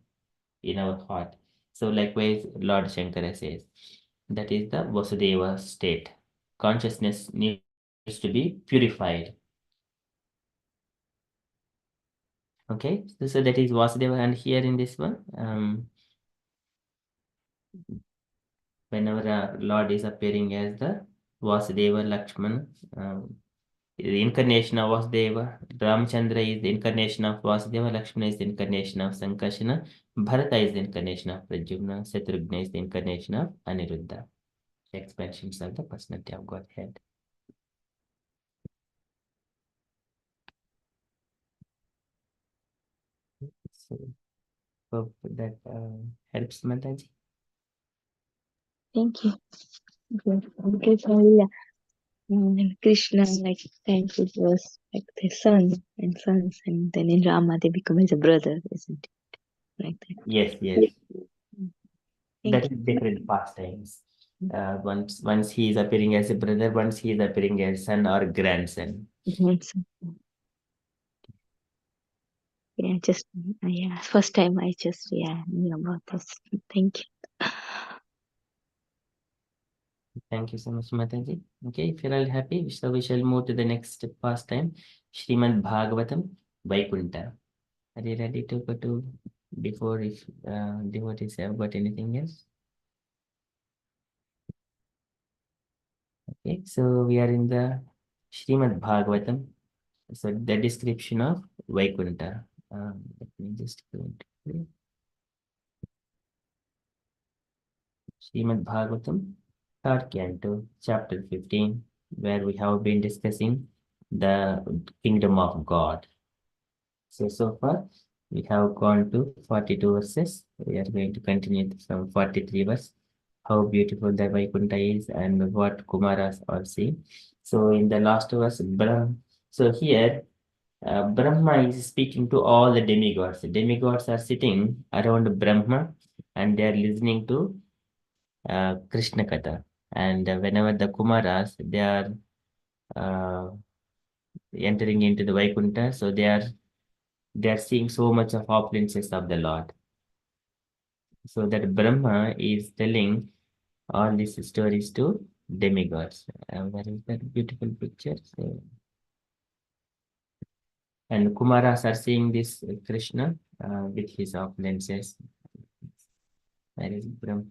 in our heart. So likewise, Lord Shankara says, that is the Vasudeva state. Consciousness needs to be purified. Okay, so that is Vasudeva, and here in this one, whenever Lord is appearing as the Vasudeva Lakshman, the incarnation of Vasudeva, Ramchandra is the incarnation of Vasudeva, Lakshmana is the incarnation of Sankarsana, Bharata is the incarnation of Pradyumna, Shatrugna is the incarnation of Aniruddha. Expansions of the personality of Godhead. So, hope that helps, Mataji. Thank you. Okay, Krishna, like, thankful was like the son and sons, and then in Rama they become as a brother, isn't it? Like that. Yes. Thank That is different pastimes. Once he is appearing as a brother, once he is appearing as son or grandson. you. Yeah, first time I just knew about this. Thank you. Thank you so much, Mataji. Okay, if you're all happy, so we shall move to the next pastime, Srimad Bhagavatam, Vaikunta. Are you ready to go to before if devotees have got anything else? Okay, so we are in the Srimad Bhagavatam. So the description of Vaikunta. Let me just go into Srimad Bhagavatam, third canto, chapter 15, where we have been discussing the kingdom of God. So far, we have gone to 42 verses. We are going to continue from 43 verse. How beautiful the Vaikunta is and what Kumaras are seeing. So in the last verse, so here, Brahma is speaking to all the demigods. The demigods are sitting around Brahma and they are listening to Krishna Katha. And whenever the Kumaras, they are entering into the Vaikunta, so they are seeing so much of opulences of the Lord. So that Brahma is telling all these stories to demigods. Where is that beautiful picture? So, and Kumaras are seeing this Krishna with his opulences. Where is Brahma?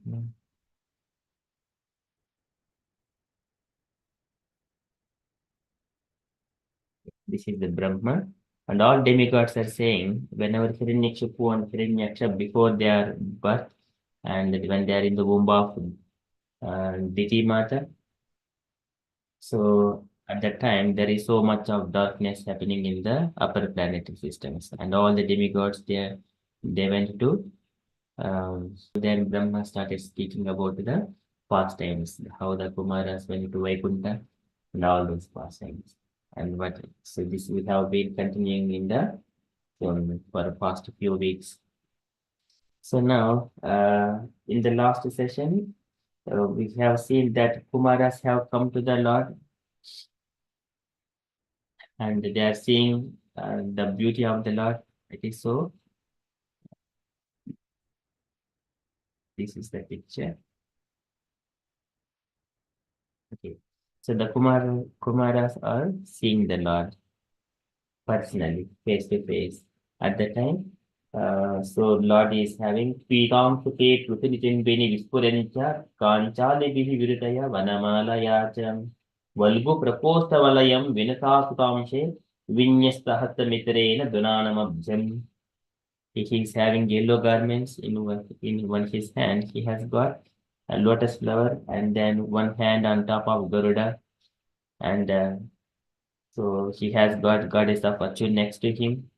This is the Brahma. And all demigods are saying, whenever Hiranyakshipu and Hiranyaksha, before their birth, and when they are in the womb of Diti Mata, so At that time, there is so much of darkness happening in the upper planetary systems, and all the demigods they went to. Then Brahma started speaking about the pastimes, how the Kumaras went to Vaikunta, and all those pastimes. And what so this we have been continuing in the for the past few weeks. So now, in the last session, we have seen that Kumaras have come to the Lord and they are seeing the beauty of the Lord. It is so. This is the picture. Okay. So the Kumaras are seeing the Lord personally, face to face. At the time, so Lord is having Pītāṁ Sukhe Prutinichimbini Vispurencha Kanchalibihi Viritaya Vanamalayacham Valgu Prakostawalayam Vinasasutamshe Vinyastahata Dunanamabjam. He is having yellow garments in one his hand. He has got a lotus flower and then one hand on top of Garuda. And so he has got goddess of Fortune next to him.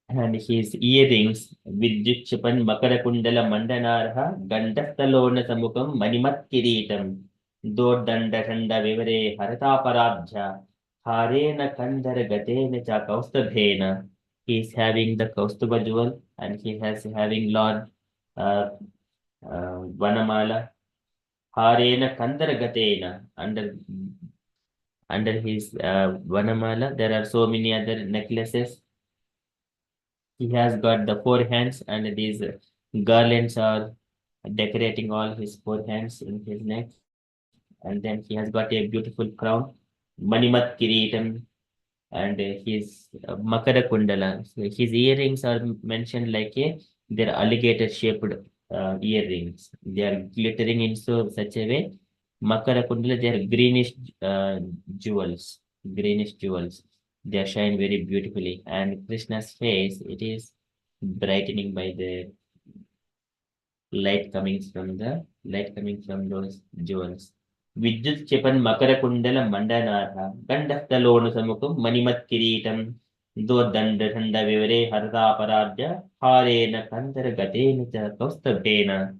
And his earrings, Vidjukshapan Makarakundala Mandanarha, Gandastalona Samukam, Manimat Kiritam, Dodanda Tanda Vivare, Harata Parabja, Harena Kandara Gatena Cha Kaustabhena. He is having the Kaustubha jewel and he has having Lord uh, Vanamala, Harena Kandara Gatena under his Vanamala. There are so many other necklaces. He has got the four hands and these garlands are decorating all his four hands in his neck. And then he has got a beautiful crown, Manimat Kiritam, and his Makara Kundala. So his earrings are mentioned like they're alligator shaped earrings. They are glittering in such a way. Makara Kundala, they are uh, jewels, greenish jewels. They shine very beautifully. And Krishna's face, it is brightening by the light coming from those jewels. Vidyut Chipan Makara Kundala Mandanarha, Gandastalonu Samukum, Manimat Kiritam, Do Danda Thanda Vivare, Harda Paradya, Harena Kantara Gatena Kaustabena,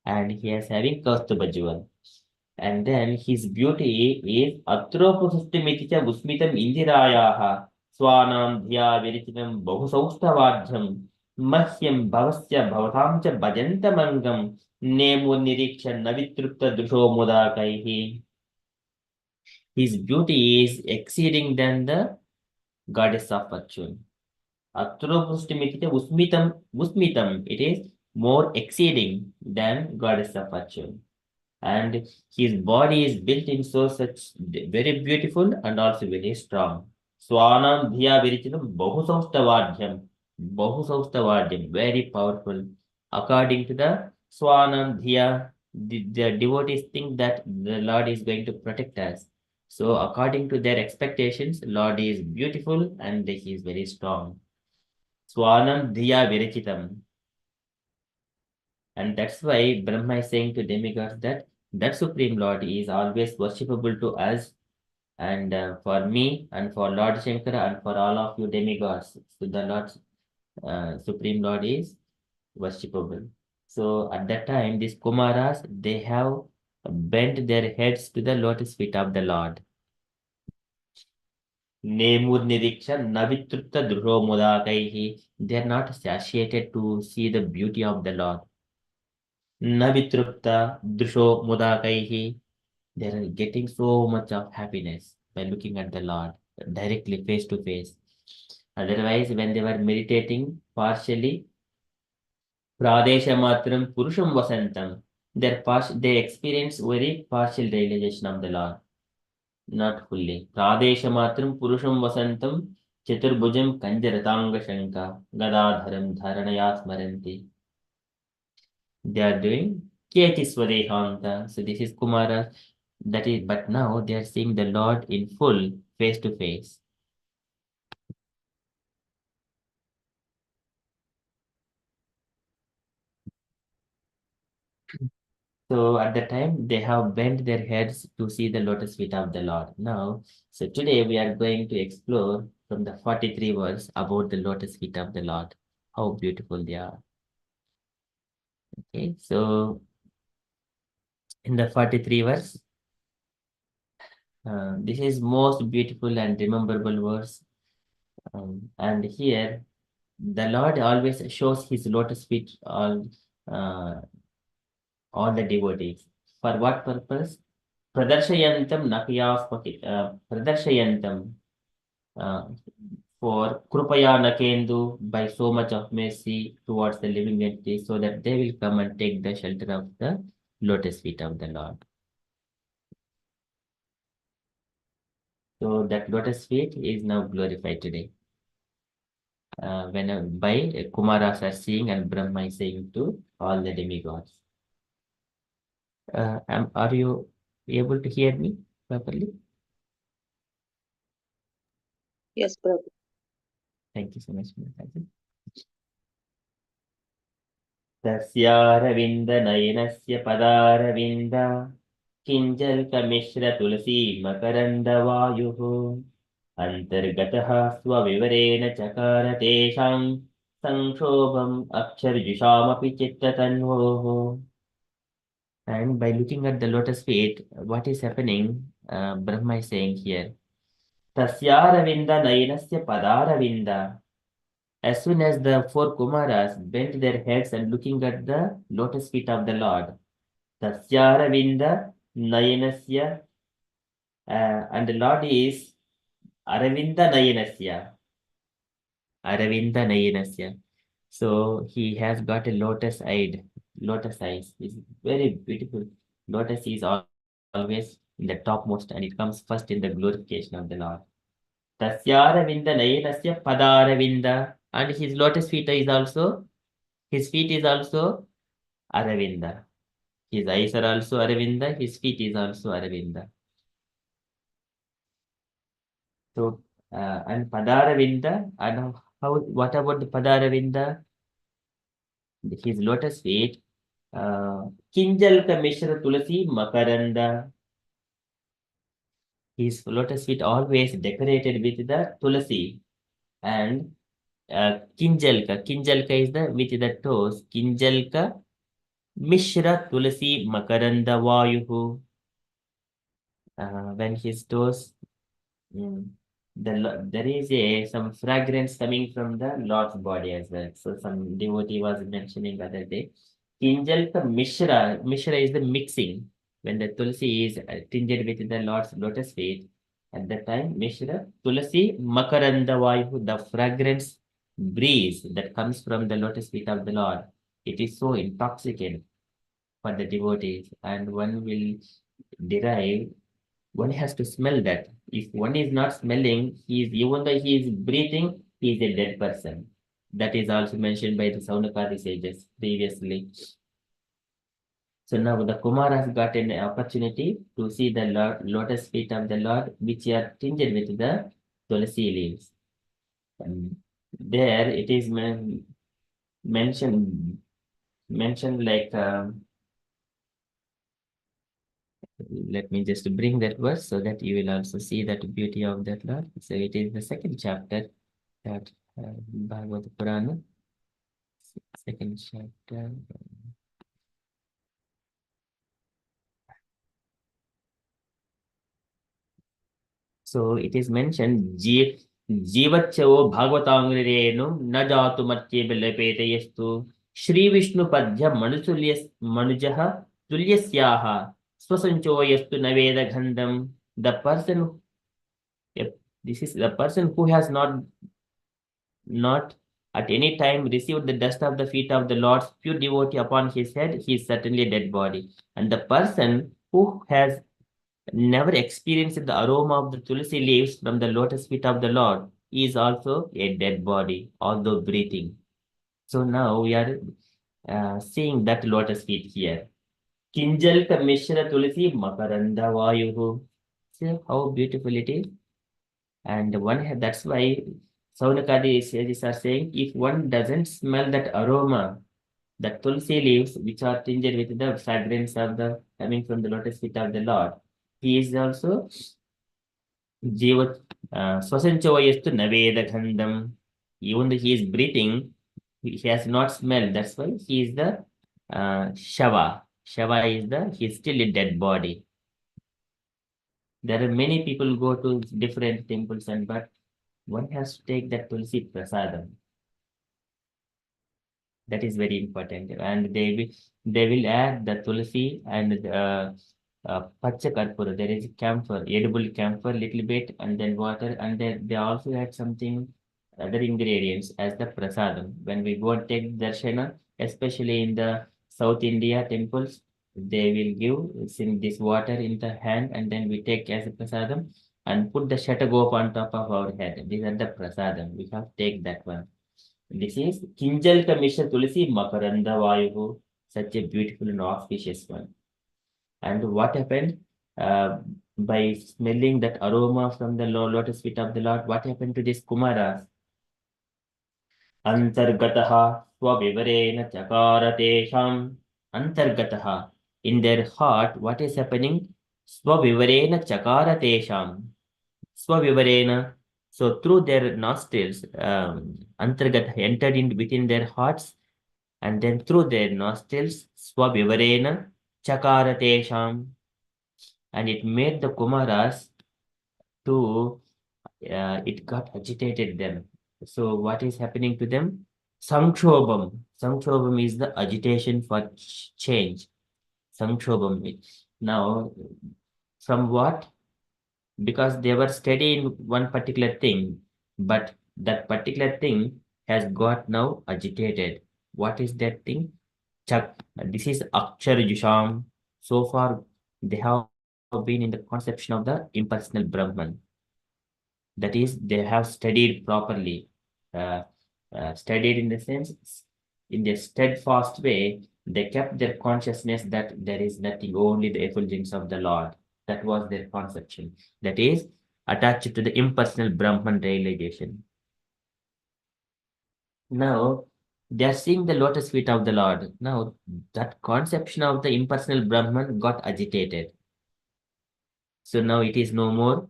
and he is having Kaustubha jewel. And then his beauty is Atropusustimitica Usmitam Indirayaha, Swanam Dhya Viritinam Bahusaustavadhyam, Mahyam Bhavasya Bhavatamcha Bhajantamangam, Nemu Niriksha Navitrupta Dusho Mudakaihi. His beauty is exceeding than the goddess of fortune. Atropusustimitica Usmitam, it is more exceeding than goddess of fortune. And his body is built in such very beautiful and also very strong. Swanam Dhiya Virichinam Bahusaustavadhyam, very powerful. According to the Swanam Dhiya, the devotees think that the Lord is going to protect us. So according to their expectations, Lord is beautiful and he is very strong. Swanam Dhiya Virichitam. And that's why Brahma is saying to demigods that Supreme Lord is always worshipable to us and for me and for Lord Shankara and for all of you demigods. So the Lord, Supreme Lord is worshipable. So at that time, these Kumaras, they have bent their heads to the lotus feet of the Lord. Nemur Niriksha Navitrutta Druho Mudakaihi. They are not satiated to see the beauty of the Lord. Navitrupta Dusho Mudakaihi. They are getting so much of happiness by looking at the Lord directly face to face. Otherwise, when they were meditating partially, Pradesha Matram Purusham Vasantam, they experience very partial realization of the Lord, not fully. Pradesha Matram Purusham Vasantam Chaturbhujam Kanjaratanga Shanka Gadadharam Dharanaya Smaranti. They are doing Keti Swadehanta. So this is Kumara. That is, but now they are seeing the Lord in full, face to face. So at the time, they have bent their heads to see the lotus feet of the Lord. Now, so today we are going to explore from the 43 verse about the lotus feet of the Lord. How beautiful they are. Okay, so in the 43 verse, this is most beautiful and rememberable verse. And here, the Lord always shows his lotus feet uh, all the devotees. For what purpose? Pradarshayantam Pradarshayantam uh, for Krupaya Nakendu by so much of mercy towards the living entities so that they will come and take the shelter of the lotus feet of the Lord. So that lotus feet is now glorified today. When by Kumaras are seeing and Brahma is saying to all the demigods. Are you able to hear me properly? Yes, Prabhu. Thank you so much, Mataji. तस्यारविन्दनयनस्य पदारविन्द किञ्जल्कमिश्रतुलसी मकरन्दवायुः अन्तर्गतः स्वविवरेण चकार तेषां संक्षोभम् अक्षरजुषामपि चित्ततन्वोः. And by looking at the lotus feet, what is happening? Brahma is saying here, Tasyaravinda Nayanasya Padaravinda. As soon as the four Kumaras bent their heads and looking at the lotus feet of the Lord, Tasyaravinda Nayanasya, and the Lord is Aravinda Nayanasya. Aravinda Nayanasya. So he has got a lotus eyes. It's very beautiful. Lotus is always in the topmost and it comes first in the glorification of the Lord. Tasyaravinda Nayanasya Padaravinda. And his lotus feet is also, his feet is also Aravinda. His eyes are also Aravinda, his feet is also Aravinda. So, and Padaravinda, and what about the Padaravinda? His lotus feet, Kinjalka Mishra Tulasi Makaranda. His lotus feet always decorated with the Tulasi and Kinjalka. Kinjalka is the with the toes. Kinjalka Mishra Tulasi Makaranda Vayuhu. When his toes, there is some fragrance coming from the Lord's body as well. So some devotee was mentioning the other day. Kinjalka Mishra. Mishra is the mixing. When the Tulsi is tinged with the Lord's lotus feet, at that time, Mishra, Tulasi, Makaranda Vayu, the fragrance breeze that comes from the lotus feet of the Lord. It is so intoxicating for the devotees, and one will derive, one has to smell that. If one is not smelling, even though he is breathing, he is a dead person. That is also mentioned by the Saunakadi sages previously. So now the Kumaras got an opportunity to see the lotus feet of the Lord, which are tinged with the Tulasi leaves. And there it is mentioned like, let me just bring that verse so that you will also see that beauty of that Lord. So it is the second chapter that Bhagavad Purana, second chapter. So it is mentioned, Jivachavo Bhagavatangrenu Najatu Matye Belepete Yestu Shri Vishnu Padya Manujaha Tulyasyaha Swasancho Yestu Naveda Gandham. The person, this is the person who has not at any time received the dust of the feet of the Lord's pure devotee upon his head, he is certainly a dead body. And the person who has never experienced the aroma of the tulsi leaves from the lotus feet of the Lord is also a dead body, although breathing. So now we are seeing that lotus feet here. Kinjalka Mishra Tulsi Makaranda Vayuhu. See how beautiful it is. And that's why Saunakadi sages are saying, if one doesn't smell that aroma, the tulsi leaves, which are tinged with the fragrance of the coming from the lotus feet of the Lord. He is also Jiva Swasanchovayastu Naveda Gandham. Even though he is breathing, he has not smelled. That's why he is the Shava. Shava is he is still a dead body. There are many people go to different temples, but one has to take that Tulsi Prasadam. That is very important. And they will add the Tulsi and Pacha Karpura. There is camphor, edible camphor, little bit, and then water, and then they also add something other ingredients as the prasadam. When we go and take darshana, especially in the South India temples, they will give this water in the hand, and then we take as a prasadam and put the shatagop on top of our head. These are the prasadam. We have to take that one. This is Kinjal Kamisha Tulsi Makaranda Vayuhu, such a beautiful and auspicious one. And what happened? By smelling that aroma from the lotus feet of the Lord, what happened to these Kumaras? Antargataha Swavivarena Chakaratesham. Antargataha. In their heart, what is happening? Swavivarena Chakaratesham. Swavivarena. So through their nostrils, Antargata entered in within their hearts, and then through their nostrils, Swavivarena Chakaratesham. And it made the Kumaras to, it got agitated them. So what is happening to them? Sanchobam. Sanchobam is the agitation for change. Sanchobam. Now, from what? Because they were steady in one particular thing, but that particular thing has got now agitated. What is that thing? This is Akshar Jusham. So far, they have been in the conception of the impersonal Brahman. That is, they have studied properly. Studied in the sense, in their steadfast way, they kept their consciousness that there is nothing, only the effulgence of the Lord. That was their conception. That is attached to the impersonal Brahman realization. Now, they are seeing the lotus feet of the Lord. Now, that conception of the impersonal Brahman got agitated. So now it is no more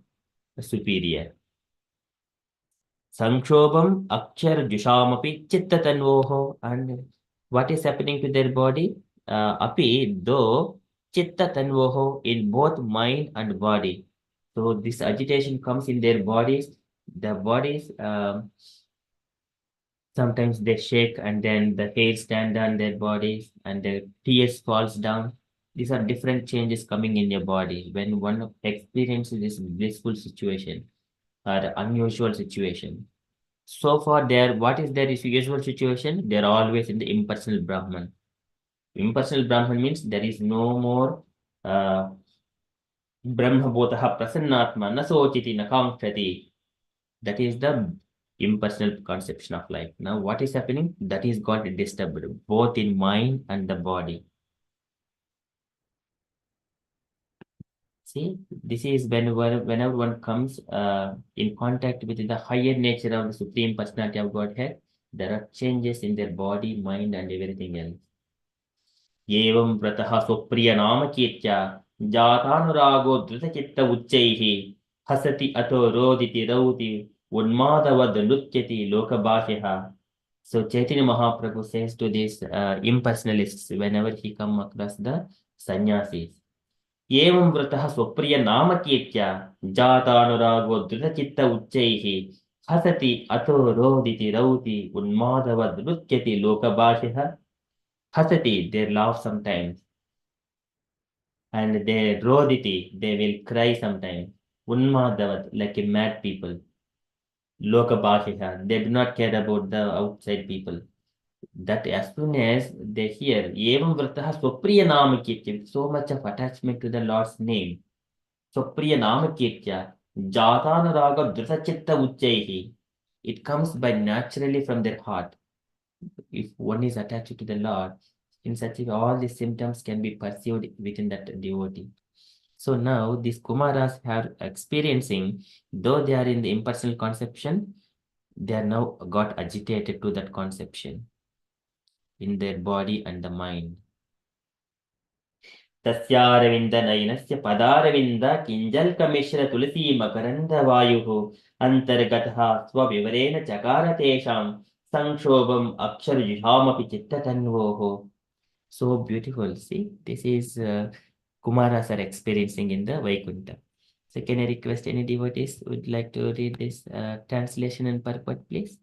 superior. Sanchobam Akshar Jushamapi Chittatanvoho. And what is happening to their body? Api, though Chittatanvoho, in both mind and body. So this agitation comes in their bodies. The bodies, sometimes they shake, and then the hair stand on their bodies, and the tears falls down. These are different changes coming in your body when one experiences this blissful situation or unusual situation. So far, what is their usual situation? They're always in the impersonal Brahman. Impersonal Brahman means there is no more Brahmabhotaha Prasannatma Nasochiti Nakamkshati. That is the impersonal conception of life. Now, what is happening? That is got disturbed both in mind and the body. See, this is whenever one comes in contact with the higher nature of the Supreme Personality of Godhead, there are changes in their body, mind, and everything else. Yevam Vrataha Supriya Namakitya Jatanurago Dritachitta Uchaihi Hasati Ato Roditi Rauti Unmadavad Nutyati Lokabhashiha. So Chaitanya Mahaprabhu says to these impersonalists whenever he come across the sannyasis, Yevam Vrataha Supriya Namakitya Jatanurago Dritachitta Uchaihi Hasati Ato Roditi Rauti Unmadavad Nutyati Lokabhashiha. Hasati, they laugh sometimes. And they roditi, they will cry sometimes. Unmadavat, like a mad people. Lokabhashiha, they do not care about the outside people. That as soon as they hear, Evam Vrataha Swapriya Namakirtya, so much of attachment to the Lord's name. Swapriya Namakirtya, Jatana Raga Dritachitta Uchaihi. It comes by naturally from their heart. If one is attached to the Lord, in such a way, all these symptoms can be perceived within that devotee. So now these Kumaras are experiencing, though they are in the impersonal conception, they are now got agitated to that conception. in their body and the mind. तस्यारविन्दनयनस्य पदारविन्द किञ्जल्कमिश्र तुलसी मकरन्दवायुः अन्तर्गतः स्वविवरेण चकार तेषां संक्षोभम् अक्षरजुषामपि चित्ततन्वोः. So beautiful. See, this is Kumaras are experiencing in the Vaikunta. So can I request any devotees would like to read this translation and purport, please?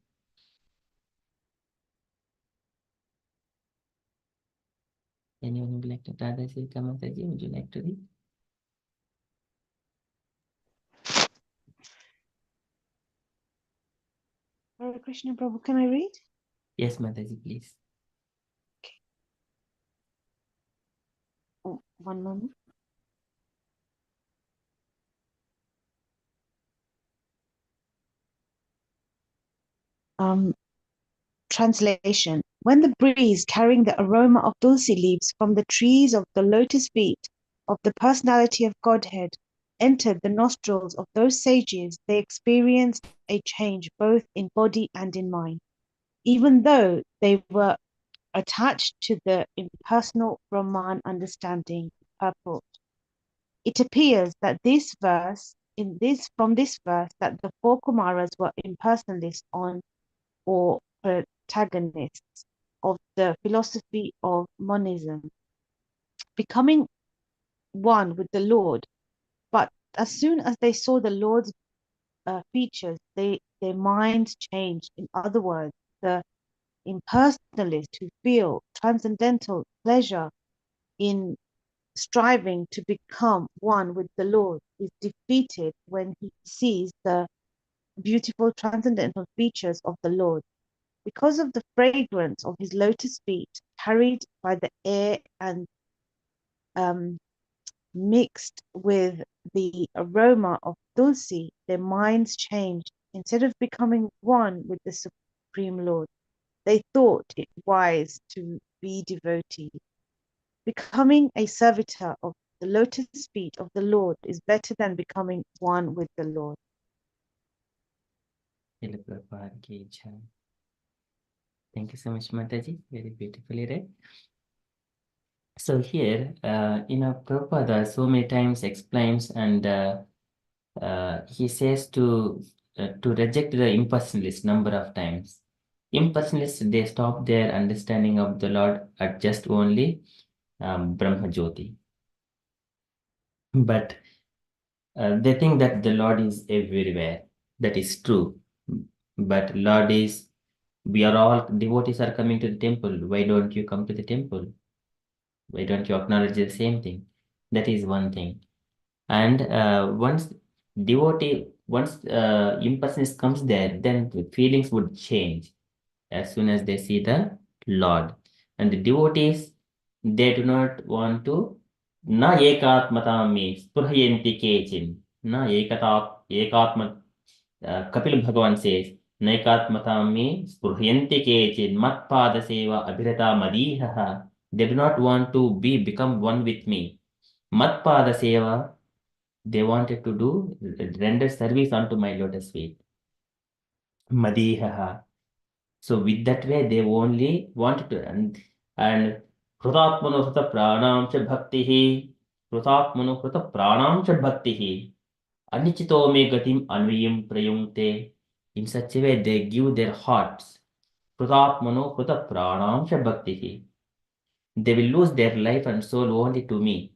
Anyone would like to? Radhaji, Kamataji, would you like to read? Hare Krishna Prabhu, can I read? Yes, Mataji, please. Oh, one moment. Translation. When the breeze carrying the aroma of tulsi leaves from the trees of the lotus feet of the personality of Godhead entered the nostrils of those sages, they experienced a change both in body and in mind, even though they were attached to the impersonal Brahman understanding purport. It appears that from this verse that the four Kumaras were impersonalists on or protagonists of the philosophy of monism, becoming one with the Lord. But as soon as they saw the Lord's features, their minds changed. In other words, the impersonalists who feel transcendental pleasure in striving to become one with the Lord is defeated when he sees the beautiful transcendental features of the Lord. Because of the fragrance of his lotus feet carried by the air and mixed with the aroma of tulsi, their minds changed. Instead of becoming one with the Supreme Lord, they thought it wise to be devotees. Becoming a servitor of the lotus feet of the Lord is better than becoming one with the Lord. Thank you so much, Mataji. Very beautifully read. So here, Prabhupada so many times explains and he says to reject the impersonalists number of times. Impersonalists, they stop their understanding of the Lord at just only Brahma Jyoti. But they think that the Lord is everywhere. That is true. But Lord is, we are all, devotees are coming to the temple. Why don't you come to the temple? Why don't you acknowledge the same thing? That is one thing. And once impersonist comes there, then the feelings would change as soon as they see the Lord. And the devotees, they do not want to na ekatmatami spurhayanti kechin. Na ekatma Kapil Bhagavan says, Naikatmatami spurhyanti kechin matpada seva abhirata madihaha. They do not want to become one with me. Matpada seva, they wanted to render service unto my lotus feet. Madihaha. So with that way, they only wanted to, and Krutatmano Kruta Pranam cha Bhaktihi, Krutatmano Kruta Pranam cha Bhaktihi, Anichito me gatim anviyam prayumte. In such a way, they give their hearts. Krutatmano Kruta Pranam cha Bhaktihi. They will lose their life and soul only to me.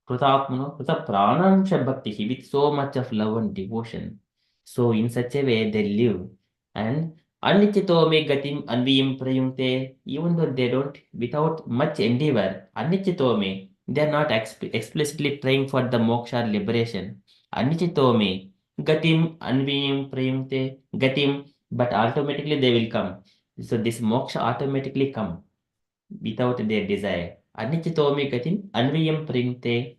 Krutatmano Kruta Pranam cha Bhaktihi, with so much of love and devotion. So in such a way, they live. And Anichito me gatim anviyam prayumte, even though they don't, without much endeavor, Anichito me, they are not explicitly praying for the moksha or liberation. Anichito me, gatim anviyam prayumte, gatim, but automatically they will come. So this moksha automatically come without their desire. Anichito me gatim anviyam prayumte.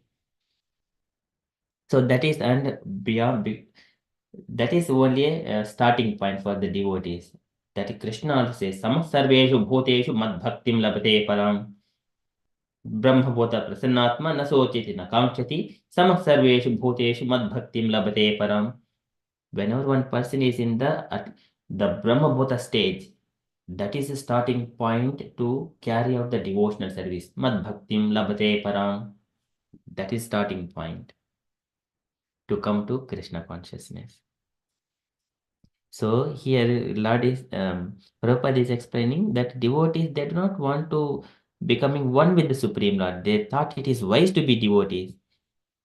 So that is, and beyond, that is only a starting point for the devotees. That Krishna also says, Samasarveshu bhuteshu mad bhaktim labate param. Brahmabhota prasannatma na sochiti na kamchati. Samasarveshu bhuteshu mad bhaktim labate param. Whenever one person is in the Brahmabhota stage, That is a starting point to carry out the devotional service. Mad bhaktim labate param. That is starting point to come to Krishna consciousness. So here Lord is Prabhupada is explaining that devotees, they do not want to becoming one with the Supreme Lord. They thought it is wise to be devotees.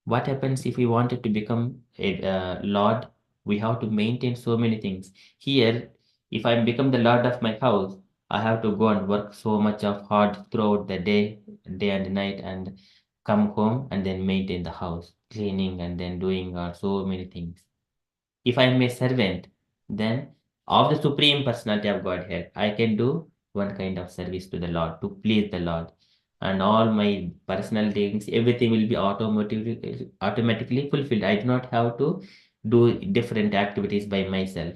What happens if we wanted to become a Lord? We have to maintain so many things. Here, if I become the Lord of my house, I have to go and work so much of hard throughout the day and night, and come home and then maintain the house, cleaning and then doing so many things. If I am a servant, then of the Supreme Personality of Godhead, I can do one kind of service to the Lord, to please the Lord. And all my personal things, everything will be automatically fulfilled. I do not have to do different activities by myself.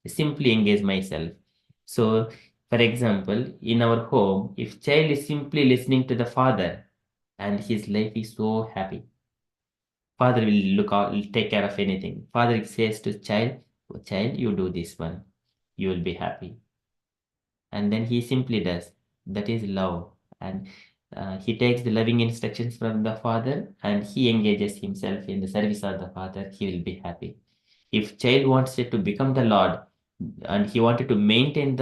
Simply engage myself. So, for example, in our home, if child is simply listening to the father, and his life is so happy, father will look out, will take care of anything. Father says to child, child, you do this one, you will be happy. And then he simply does. That is love. And he takes the loving instructions from the father and he engages himself in the service of the father, he will be happy. If child wants to become the Lord and he wanted to maintain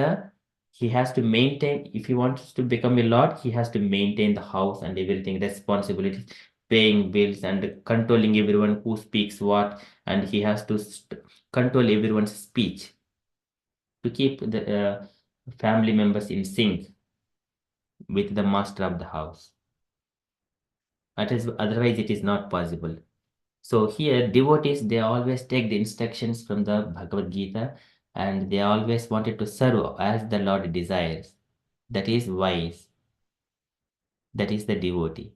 he has to maintain, if he wants to become a Lord, he has to maintain the house and everything, responsibilities, paying bills and controlling everyone who speaks what, and he has to control everyone's speech to keep the family members in sync with the master of the house. Otherwise, it is not possible. So here, devotees, they always take the instructions from the Bhagavad Gita and they always wanted to serve as the Lord desires. That is wise. That is the devotee.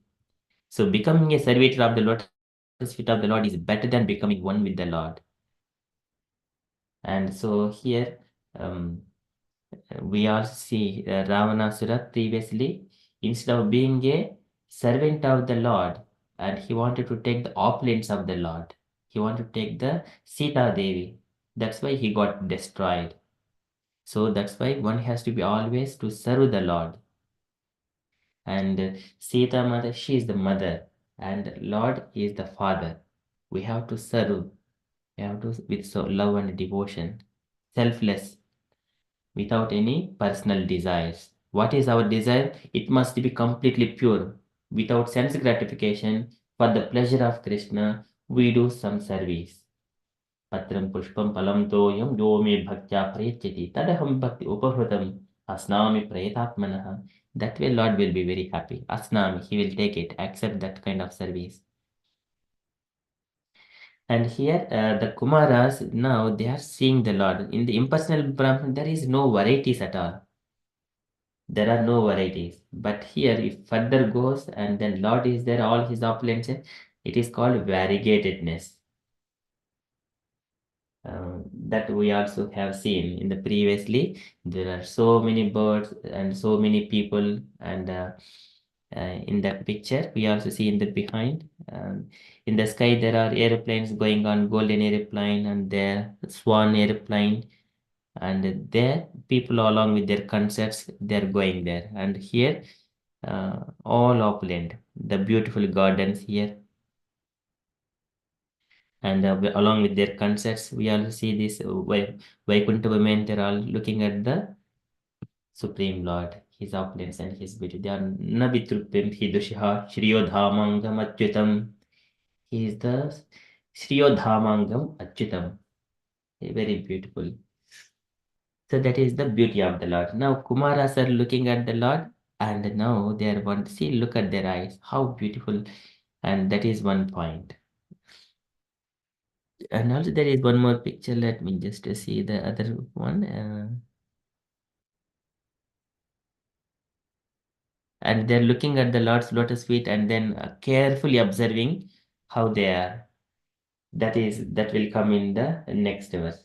So becoming a servitor of the lotus feet of the Lord is better than becoming one with the Lord. And so here, we also see Ravanasura previously, instead of being a servant of the Lord, and he wanted to take the opulence of the Lord. He wanted to take the Sita Devi. That's why he got destroyed. So that's why one has to be always to serve the Lord. And Sita Mother, she is the mother, and Lord is the father. We have to serve. We have to with so love and devotion, selfless, without any personal desires. What is our desire? It must be completely pure, without sense gratification. For the pleasure of Krishna, we do some service. Patram pushpam palam toyam yo me bhaktya prayachati tadaham bhakti upahrutam asnami prayetatmanaha. That way Lord will be very happy. Asnami, he will take it, accept that kind of service. And here the Kumaras, now they are seeing the Lord. In the impersonal Brahman, there is no varieties at all. There are no varieties. But here, if further goes and then Lord is there, all his opulences, it is called variegatedness. That we also have seen in the previously. There are so many birds and so many people, and in that picture, we also see in the behind. In the sky, there are airplanes going on, golden airplane, and there swan airplane, and there people along with their concerts, they're going there. And here, all opulent, the beautiful gardens here, and along with their concerts, we also see this Vaikunta women, they're all looking at the Supreme Lord, his opulence and his beauty. They are Navitrupim Hidushiha Shriyodhamangam Achyutam. He is the Shriyodhamangam Achyutam. Very beautiful. So that is the beauty of the Lord. Now Kumaras are looking at the Lord, and now they are want to see, look at their eyes, how beautiful. And that is one point. And also there is one more picture. Let me just see the other one. And they're looking at the Lord's lotus feet and then carefully observing how they are. That will come in the next verse.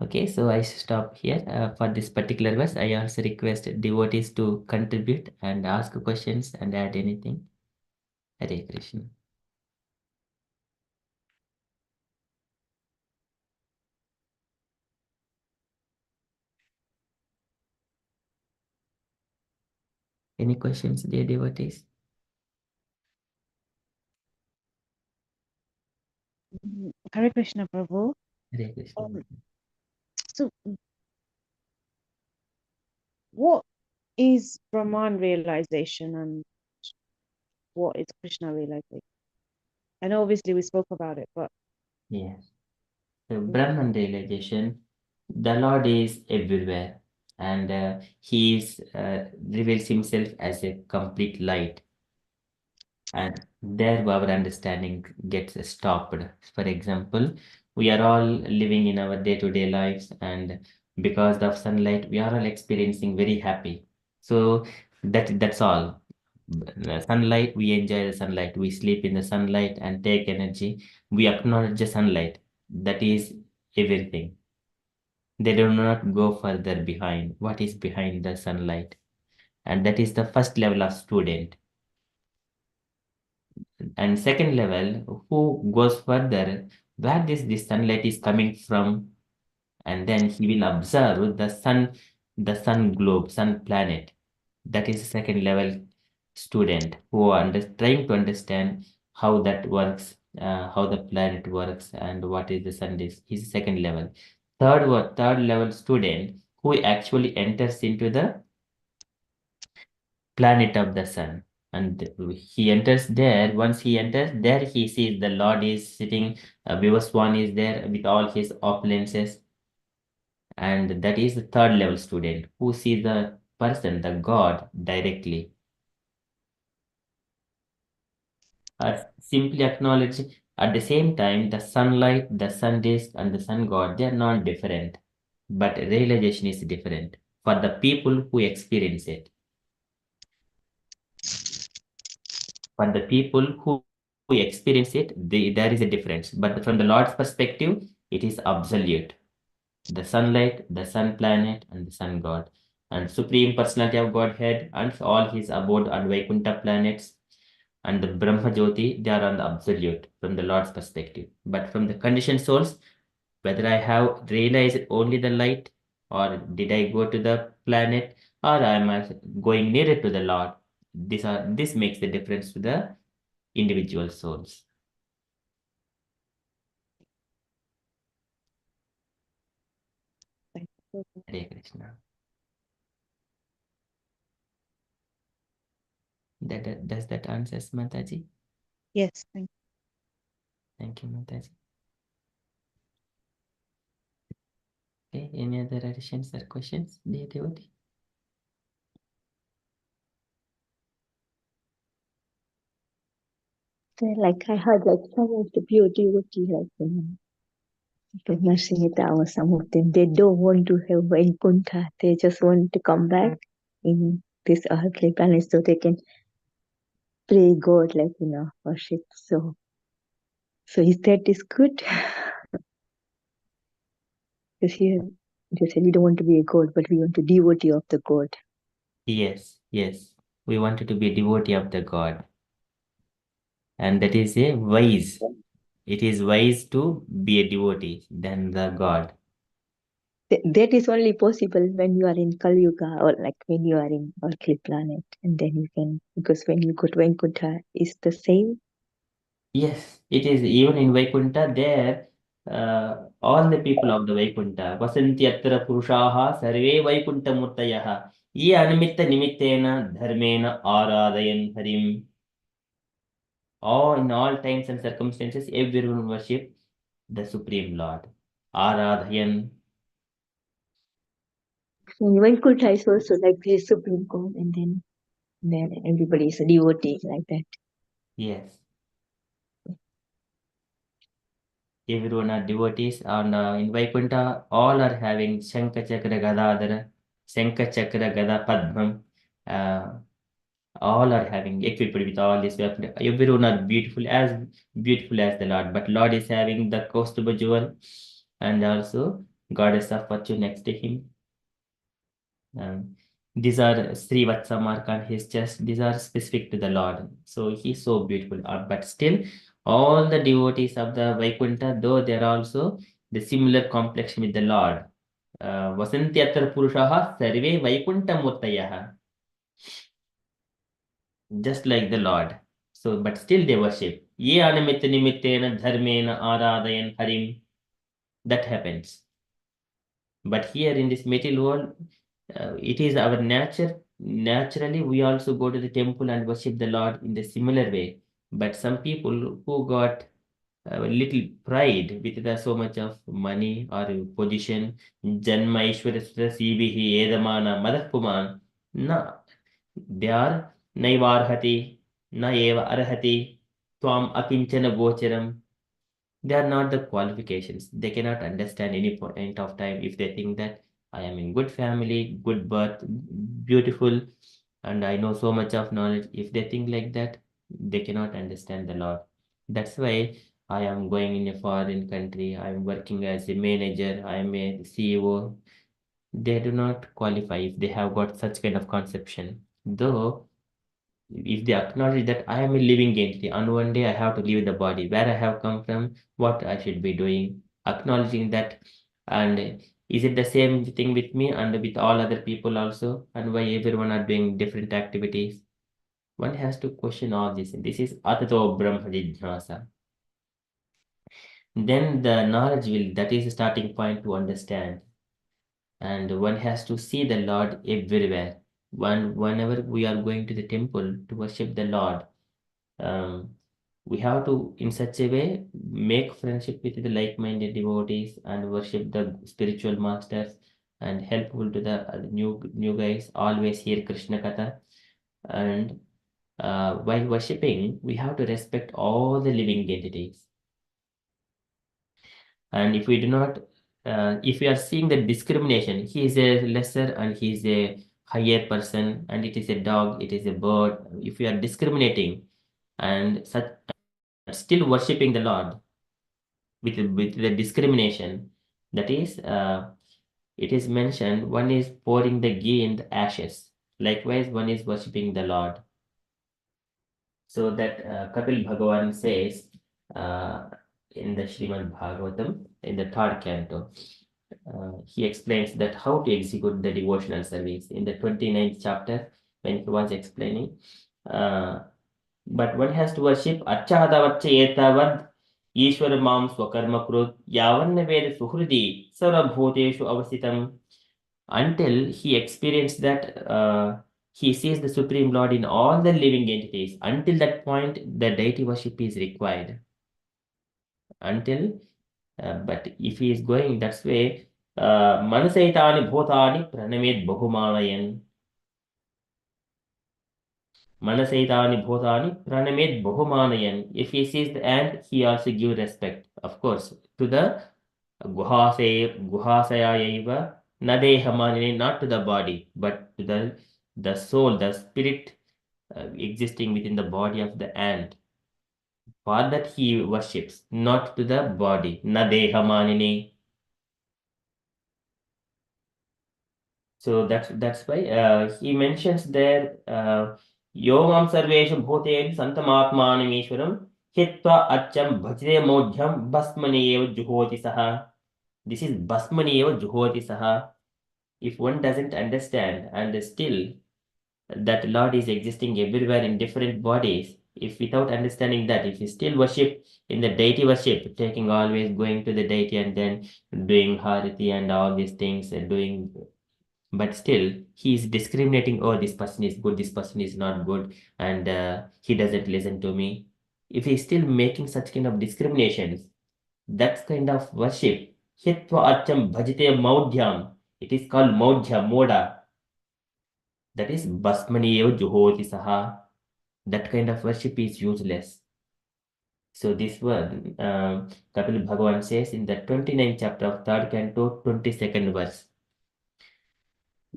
Okay, so I stop here for this particular verse. I also request devotees to contribute and ask questions and add anything. Hare Krishna. Any questions, dear devotees? Hare Krishna, Prabhu. Hare Krishna. So, what is Brahman realization and what is Krishna realization? I know obviously we spoke about it, but Yes. So Brahman realization, the Lord is everywhere, and reveals himself as a complete light, and there our understanding gets stopped. For example, we are all living in our day-to-day lives, and because of sunlight, we are all experiencing very happy. So that's all. The sunlight, we enjoy the sunlight. We sleep in the sunlight and take energy. We acknowledge the sunlight. That is everything. They do not go further behind what is behind the sunlight. And that is the first level of student. And second level, who goes further, where this sunlight is coming from, and then he will observe the sun globe, sun planet. That is second level student who are trying to understand how that works, how the planet works, and what is the sun is. He's second level. Third level student who actually enters into the planet of the sun, and he enters there. Once he enters there, he sees the Lord is sitting. Vivaswan is there with all his opulences, and that is the third level student who sees the person, the God, directly. Simply acknowledge at the same time the sunlight, the sun disk, and the sun God, they are not different, but realization is different for the people who experience it. For the people who experience it, there is a difference. But from the Lord's perspective, it is absolute. The sunlight, the sun planet, and the sun God, and Supreme Personality of Godhead, and all his abode and Vaikunta planets, and the Brahma Jyoti, they are on the absolute from the Lord's perspective. But from the conditioned souls, whether I have realized only the light, or did I go to the planet, or am I going nearer to the Lord, this makes the difference to the individual souls. thank you. Hare Krishna. Does that answer, Mataji? Yes, thank Thank you, Mataji. Okay, any other additions or questions, dear devotee? So, like I heard, like some of the pure devotee, like Narsimita or some of them, they don't want to have Vaikunta. They just want to come back in this earthly planet so they can pray God, like worship. So is that is good? Because here they say we don't want to be a god, but we want to devotee of the God. Yes, yes. We wanted to be a devotee of the God. And that is a wise. It is wise to be a devotee than the God. That is only possible when you are in Kali Yuga or like when you are in earthly planet, and then you can, because when you go to Vaikuntha, it's the same. Yes, it is. Even in Vaikunta, there, all the people of the Vaikunta, Vasantyatra Purushaha Sarve Vaikunta Murtayaha, Ye Animitta Nimittena Dharmena Aradayan Harim. All in all times and circumstances, everyone worship the Supreme Lord. Aradhayan. In Vaikuntha is also like the supreme God, and then everybody is a devotee like that. Yes. Everyone are devotees, and in Vaikunta, all are having Shankha Chakra Gadadhara, Shankha Chakra Gada Padmam. Uh, all are having equipped with all this weapon. Everyone are beautiful as the Lord, but Lord is having the Kaustuba jewel, and also Goddess of Fortune next to him. These are Sri Vatsa mark on his chest. These are specific to the Lord. So he's so beautiful. But still, all the devotees of the Vaikunta, though they are also the similar complexion with the Lord. Vasantyatra Purushaha Sarve Vaikunta Murtayaha. just like the Lord. So, but still they worship. Ye animitta nimittena dharmena aradayan harim. That happens. But here in this material world, it is our nature. Naturally, we also go to the temple and worship the Lord in the similar way. But some people who got a little pride with the so much of money or position, Janma Ishwarasya Sibihi Edamana Madhapuman, na, they are Naivarhati, na eva arhati, Twam Akinchana Gocharam. They are not the qualifications. They cannot understand any point of time if they think that I am in good family, good birth, beautiful, and I know so much of knowledge. If they think like that, they cannot understand the Lord. That's why I am going in a foreign country. I am working as a manager. I am a CEO. They do not qualify if they have got such kind of conception. Though if they acknowledge that I am a living entity and one day I have to leave the body, where I have come from, what I should be doing, acknowledging that, and is it the same thing with me and with all other people also, and why everyone are doing different activities? One has to question all this. This is Atato Brahma Jijnasa. Then the knowledge will, that is the starting point to understand. And one has to see the Lord everywhere. Whenever we are going to the temple to worship the Lord, we have to, in such a way, make friendship with the like-minded devotees and worship the spiritual masters and helpful to the new guys. Always hear Krishna Katha. And while worshipping, we have to respect all the living entities. And if we do not, if we are seeing the discrimination, he is a lesser and he is a higher person, and it is a dog, it is a bird. If we are discriminating and such, still worshipping the Lord with the discrimination, that is, it is mentioned, one is pouring the ghee in the ashes. Likewise, one is worshipping the Lord. So that Kapil Bhagavan says in the Srimad Bhagavatam, in the third canto, he explains that how to execute the devotional service in the 29th chapter when he was explaining. But one has to worship Achahadavaccha Etavad Ishwara Mam Swakarma Krut Yavanna Veda Suhridi Sarvabhuteshu Avasitam, until he experienced that he sees the Supreme Lord in all the living entities. Until that point, the deity worship is required. But if he is going that way, Manasaitani Bhutani Pranamed Bahumalayan. Manasaitani Bhutani Pranamed Bahumanayan. If he sees the ant, he also give respect, of course, to the Guhasayaiva Nadehamanine, not to the body, but to the soul, the spirit existing within the body of the ant. For that he worships, not to the body. Nadehamanine. So that's why he mentions there Yomam Sarvesham Bhutem Santamatmanam Ishwaram Hitva Acham Bhajre Modhyam Basmani Eva Juhoti Saha. This is Basmani Eva Juhoti Saha. If one doesn't understand and still that Lord is existing everywhere in different bodies, if without understanding that, if you still worship in the deity worship, taking always going to the deity and then doing harati and all these things and doing, but still he is discriminating, oh, this person is good, this person is not good, and he doesn't listen to me. If he is still making such kind of discriminations, that kind of worship, hitva acham bhajite maudhyam, it is called maudhya, moda. That is basmaniyo juhoti saha. That kind of worship is useless. So this word, Kapil Bhagavan says in the 29th chapter of 3rd canto, 22nd verse.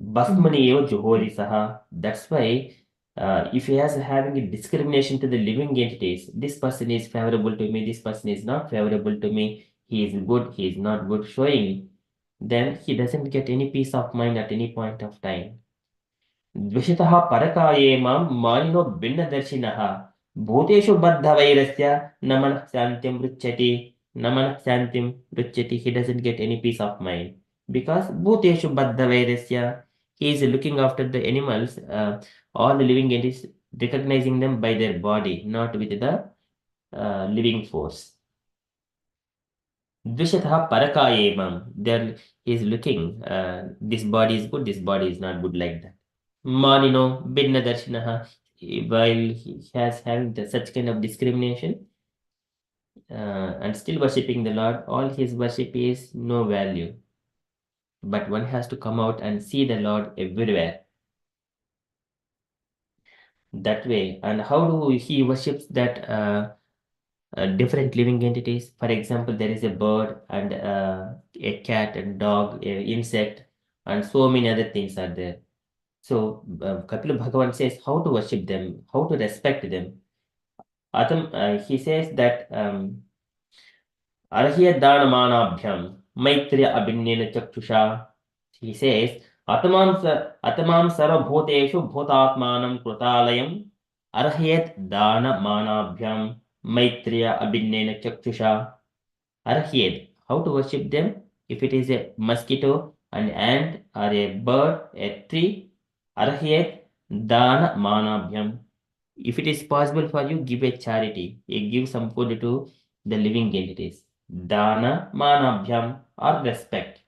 Basmaniyo juhoti saha. That's why if he is having a discrimination to the living entities, this person is favorable to me, this person is not favorable to me, he is good, he is not good, showing, then he doesn't get any peace of mind at any point of time. द्विषतः परकाये मां मानिनो भिन्नदर्शिनः भूतेषु बद्धवैरस्य न मनः शान्तिं रुच्यति न मनः शान्तिं रुच्यति. He doesn't get any peace of mind because bhuteshu baddhavairasya, he is looking after the animals, all the living entities recognizing them by their body, not with the living force. Dvishatha parakayemam. There he is looking, this body is good, this body is not good, like that. Manino bhinna darshinaha. While he has having such kind of discrimination and still worshipping the Lord, all his worship is no value. But one has to come out and see the Lord everywhere. That way. And how do he worships that different living entities? For example, there is a bird and a cat and dog, a insect, and so many other things are there. So Kapila Bhagavan says how to worship them, how to respect them. He says that Arhya Danamanabhyam Maitri Abhinnena Chakshusha. He says Atamam Sarvabhuteshu Bhutatmanam Krutalayam Arhyat Danamanabhyam Maitriya Abhinnena Chakshusha. Arhyat. How to worship them? If it is a mosquito, an ant, or a bird, a tree, Arhyat Dana Manabhyam. If it is possible for you, give a charity. You give some food to the living entities. Dana Manabhyam or respect.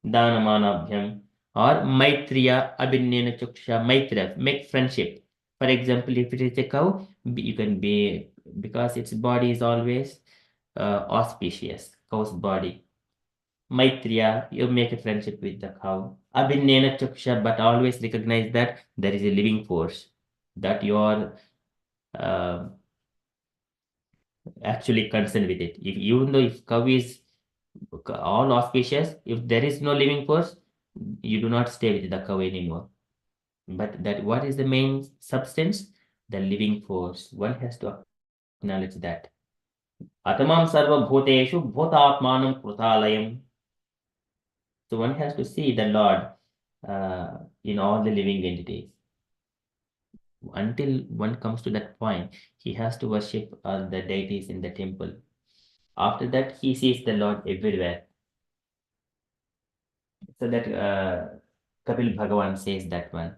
Dana Manabhyam or Maitriya Abhinnena Chaksha. Maitra, make friendship. For example, if it is a cow, you can be, because its body is always auspicious, cow's body. Maitriya, you make a friendship with the cow. Abhinnena Chaksha, but always recognize that there is a living force, that you are actually concerned with it. If even though if cow is all auspicious, if there is no living force, you do not stay with the cow anymore. But that what is the main substance? The living force. One has to acknowledge that. Atamam sarva bhuteshu bhutatmanam krutalayam. So one has to see the Lord in all the living entities. Until one comes to that point, he has to worship all the deities in the temple. After that, he sees the Lord everywhere. So that Kapil Bhagavan says that one.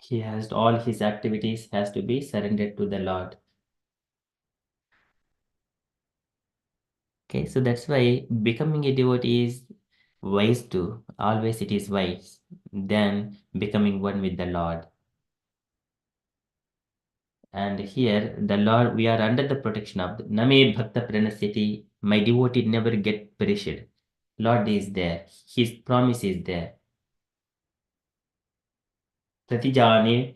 He has all his activities has to be surrendered to the Lord. Okay, so that's why becoming a devotee is wise too. Always it is wise than becoming one with the Lord. And here the Lord, we are under the protection of the Name Bhakta Pranasyati. My devotee never get perished. Lord is there. His promise is there. Pratijani,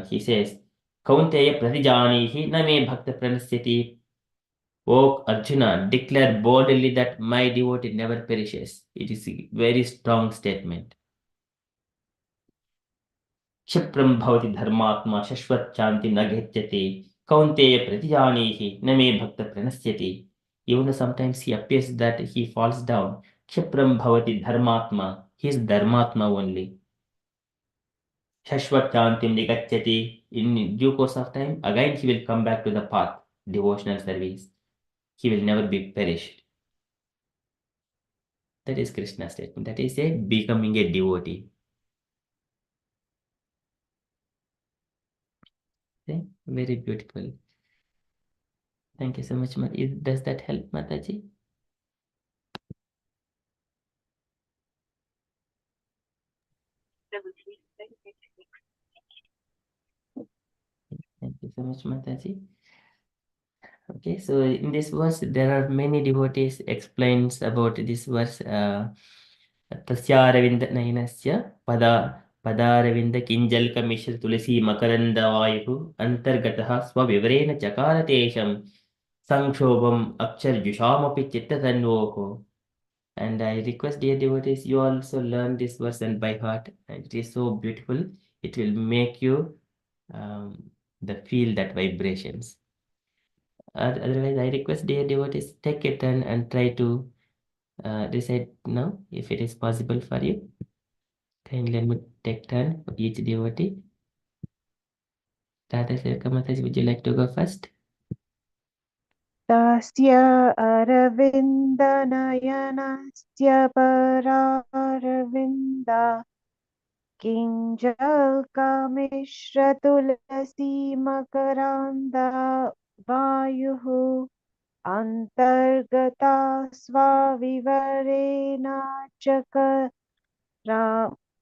he says, Kaunteya Pratijanihi Name Bhakta Pranasyati. O Arjuna, declare boldly that my devotee never perishes. It is a very strong statement. क्षिप्रं भवति धर्मात्मा शश्वत शांति न गच्छति kaunteya pratijanihi name bhakta pranashyati. Even though sometimes he appears that he falls down, kshipram bhavati dharmatma, he is dharmatma only. Shashvat shantim nigachyati, in due course of time again he will come back to the path, devotional service. He will never be perished. That is Krishna's statement. That is a becoming a devotee. Okay? Very beautiful. Thank you so much. Does that help, Mataji? Thank you so much, Mataji. Okay, so in this verse, there are many devotees explains about this verse. Tasyaravinda Nainasya Padaravinda Kinjalka Mishra Tulasi Makaranda Vayu Antargataha Swavivrena Chakaratesham Sankshobham Akshar Jushamapi Chittatanvoho. And I request, dear devotees, you also learn this verse and by heart. And it is so beautiful. It will make you feel that vibrations. Otherwise, I request, dear devotees, take a turn and try to recite now, if it is possible for you. Kindly let me take turn for each devotee. Radha Sirka Mataji, would you like to go first? Tasya aravinda nayanasya pararavinda किञ्जल्कमिश्रतुलसी मकरान्दा वायुः अन्तर्गता स्वाविवरेण चकरा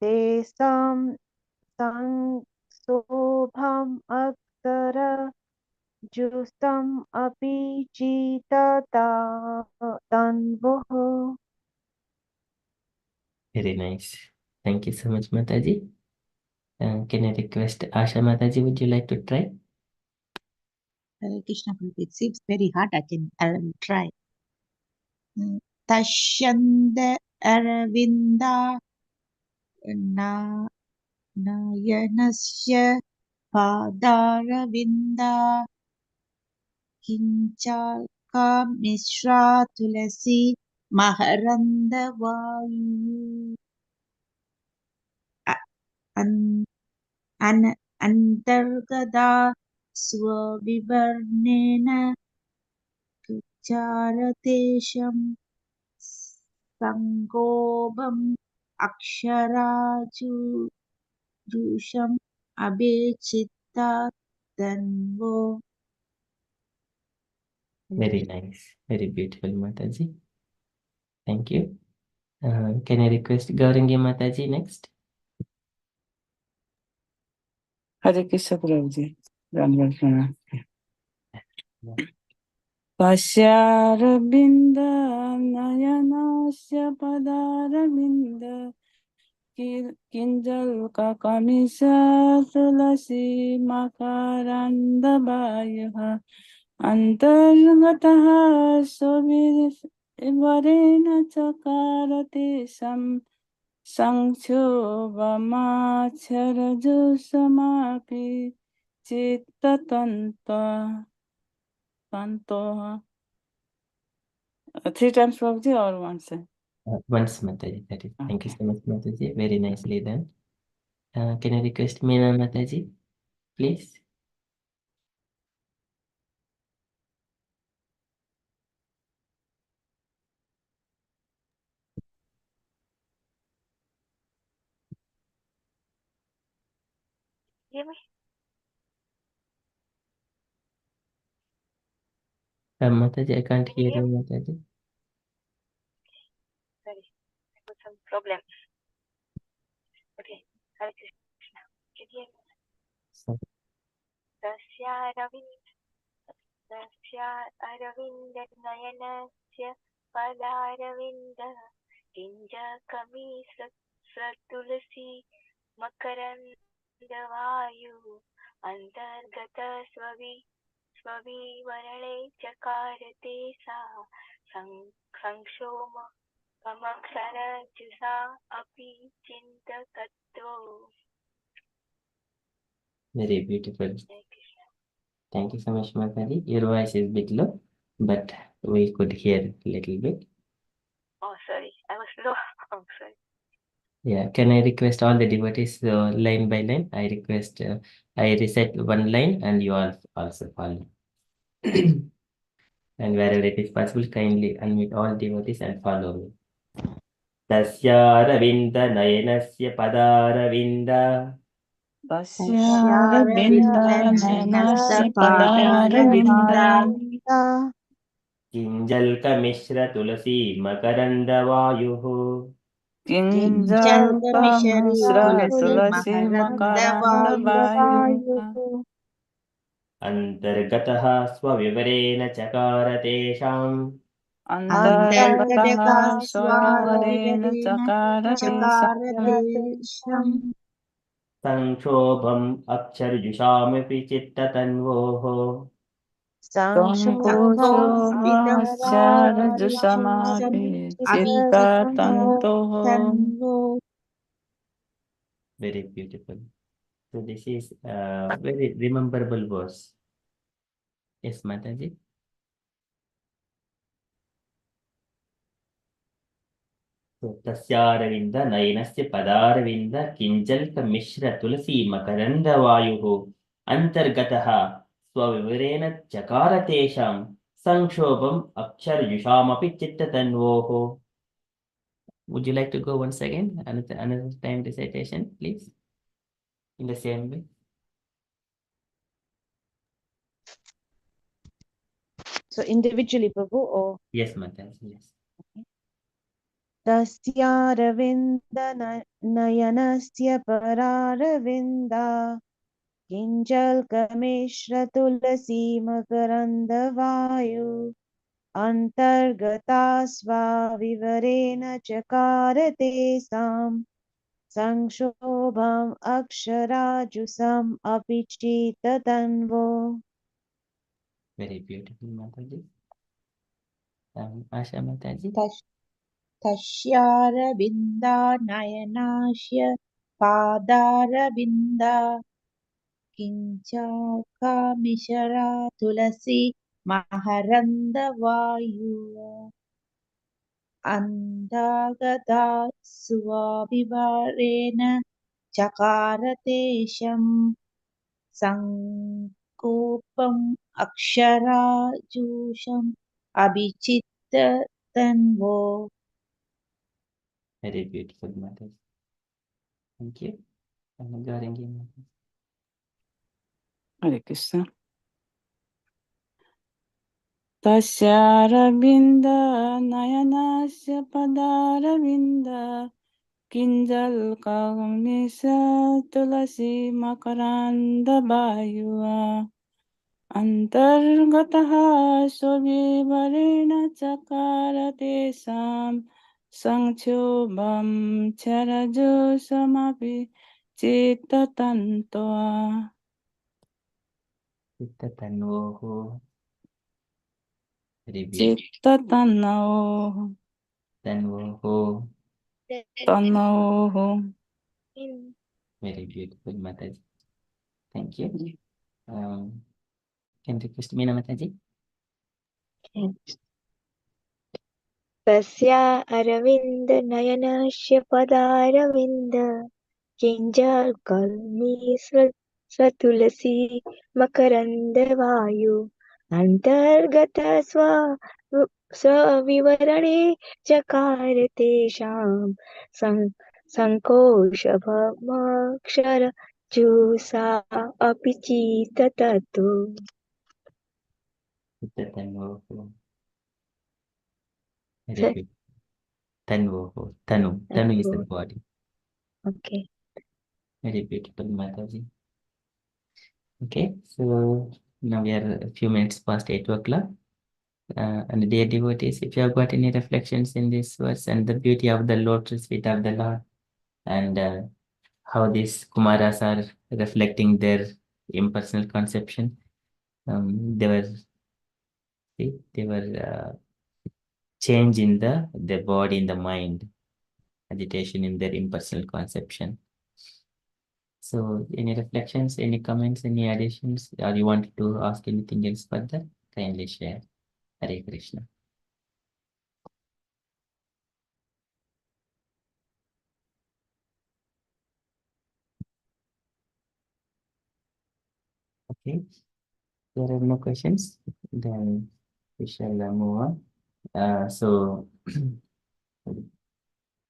तेषां संक्षोभम् अक्षर जुष्टम् अपि तन्वुः. Very nice. Thank you so much, Mataji. Can I request Asha Mataji, would you like to try? Hare Krishna, Prabhu. It seems very hard. I'll try. Tashyanda Aravinda Na Nayanasya Padaravinda Kinchalka Mishra Tulasi Maharanda Vayu An an Antargada Swavivarnena Charatesham Sangobam Aksharaju Jusham Abhechita Tanvo. Very nice. Very beautiful, Mataji. Thank you. Can I request Gaurangi Mataji next? Hare Krishna Prabhu ji. Dandavat pranam. Pashyarabinda nayanasya padarabinda kinjalka kamisa tulasi makaranda bayuha antargataha sovirvarena chakarate sanchobamacharajusamapi chittatantoha. Three times Prabhuji or once? Once, Mataji. That is. Thank you Okay. so much, Mataji. Very nicely done. Can I request Meena Mataji, please? Hear me? Mataji, I can't Can hear you hear you, me? Mataji. Sorry, I got some problem. Okay, Hare Krishna. Can you hear me? So, Tasya Aravindanayasya Padaravinda Kinjakami Satulasi Makarandavayu Antargata Swavivarale Chakarate Sa Sanshoma Kamaksara Jusa Api Chinta Tattvo. very beautiful. Hare Krishna. Thank you so much, Mataji. Your voice is a bit low, but we could hear a little bit. Oh, sorry, I was low. Oh, sorry. Yeah, can I request all the devotees line by line? I request I recite one line and you all also follow. And wherever it is possible, kindly unmute all devotees and follow me. Tasya nayanasya padaravinda Pashyarabinda nayanasya padaravinda Kinjalka mishra tulasi makaranda vayuhu Kinjalka kinjalka Mishari misra Tulasi tulasi Maharanda makaranda Vayu vayu Antargataha swavivarena chakara tesham antargataha Antargadaka swavivarena Swavivarena chakarate Chakarate Sanshobham akshar chittatanvoho Sanko Vidam Sankochomahasyaradusamapi citta tantoho. Tanvo. Very beautiful. So this is very rememberable verse. Yes, Mataji. So Tasyaravinda Nayanasya Padaravinda Kinjalka Mishra Tulasi Makaranda Vayuhu Antargataha Swavivarena Chakaratesham Sanshobham Akshar Yushamapi Chittatanvoho. Would you like to go once again? Another time recitation, please? In the same way. So individually, Prabhu, or Yes, Mataji, yes. Tasyaravindanayanasya pararavinda Kinjalkamishra makarandavayu Antargata svavivarena chakarate sam Sanshobham aksharajusam apichita tanvo. Very beautiful, Mataji. Asha Mataji. तस्यारविन्दानयनास्य पादारविन्दा किञ्चाकामिशरा Tulsi महरन्दवायु अन्दागता स्वाभिवारेण चकारतेशम् सङ्कोपम् अक्षराजूषम् अभिचित्ततन्वो. Very beautiful, Mataji. Thank you. Garangi Mataji. Hare Krishna. Tasyaravinda nayanasya padaravinda kinjalkamisa tulasi makaranda bayua antargataha sovivarena chakarate sam sanchobam charajosamapi chittatantoa. Chittatanvoho. Very beautiful. Chittatannoho. Tanvoho. Tannoho. Very beautiful, Mataji. Thank you. Can request Meena Mataji? तस्या अरविन्द नयनस्य पदारविन्द किञ्जल्कल्मी स्वतुलसी मकरन्दवायु अन्तर्गत स्वविवरणे चकार तेषां सङ्कोशभमक्षर जुसा अपि चितततो. Chittatanvoho. Very beautiful. Tanvoho. Tanu. Tanu is the body. Okay. Very beautiful, Mataji. Okay, so now we are a few minutes past 8 o'clock. And dear devotees, if you have got any reflections in this verse and the beauty of the lotus feet of the Lord, and how these Kumaras are reflecting their impersonal conception, they were change in the body, in the mind, agitation in their impersonal conception. So, any reflections, any comments, any additions, or you want to ask anything else further? Kindly share. Hare Krishna. Okay, there are no questions. Then we shall move on. So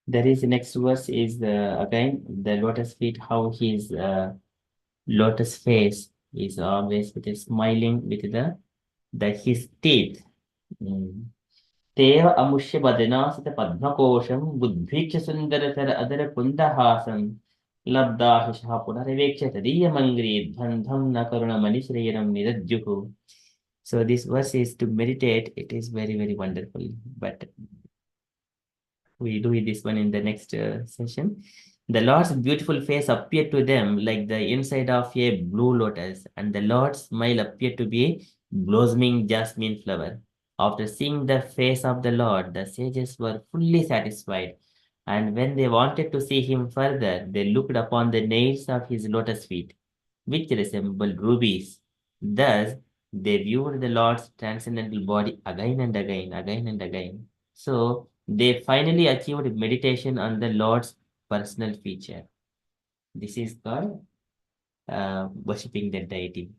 there is the next verse is again the lotus feet. How his lotus face is always with a smiling with his teeth. Teva amushya badanasita padmakosham buddhiksha sundaratara adara kundahasam labdahisha punaraveksha tadiyamangri dhandham nakaruna manishrayanam nidajjuhu. So this verse is to meditate. It is very, very wonderful. But we do this one in the next session. The Lord's beautiful face appeared to them like the inside of a blue lotus, and the Lord's smile appeared to be a blossoming jasmine flower. After seeing the face of the Lord, the sages were fully satisfied, and when they wanted to see him further, they looked upon the nails of his lotus feet, which resembled rubies. Thus, they viewed the Lord's transcendental body again and again, again and again. So, they finally achieved meditation on the Lord's personal feature. This is called worshipping the deity.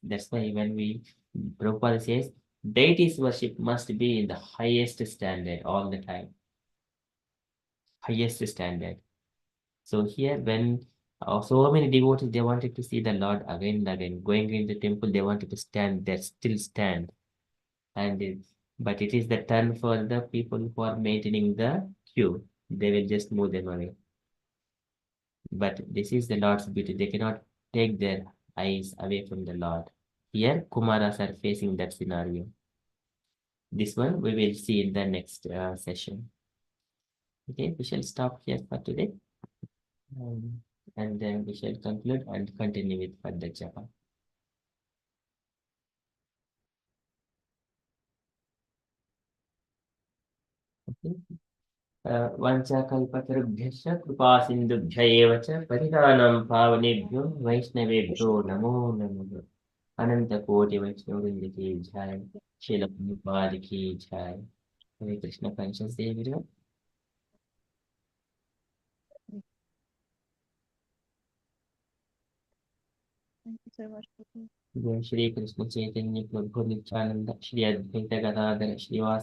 That's why when Prabhupada says, deity's worship must be in the highest standard all the time. highest standard. So here, when so many devotees, they wanted to see the Lord again and again. Going in the temple, they wanted to stand there, still stand. And but it is the turn for the people who are maintaining the queue. They will just move them away. But this is the Lord's beauty. They cannot take their eyes away from the Lord. Here, Kumaras are facing that scenario. This one we will see in the next session. Okay, we shall stop here for today. And then we shall conclude and continue with further japa. Okay. वाञ्छाकल्पतरुभ्यश्च कृपासिन्धुभ्य एव च पतितानां पावनेभ्यो वैष्णवेभ्यो नमो नमः अनन्तकोटिवैष्णववृन्द की जय श्रील प्रभुपाद की जय हरे Krishna conscious day everyone. Thank you so much. जय श्री कृष्ण चैतन्य प्रभु नित्यानंद श्री अद्वैत गदाधर श्रीवास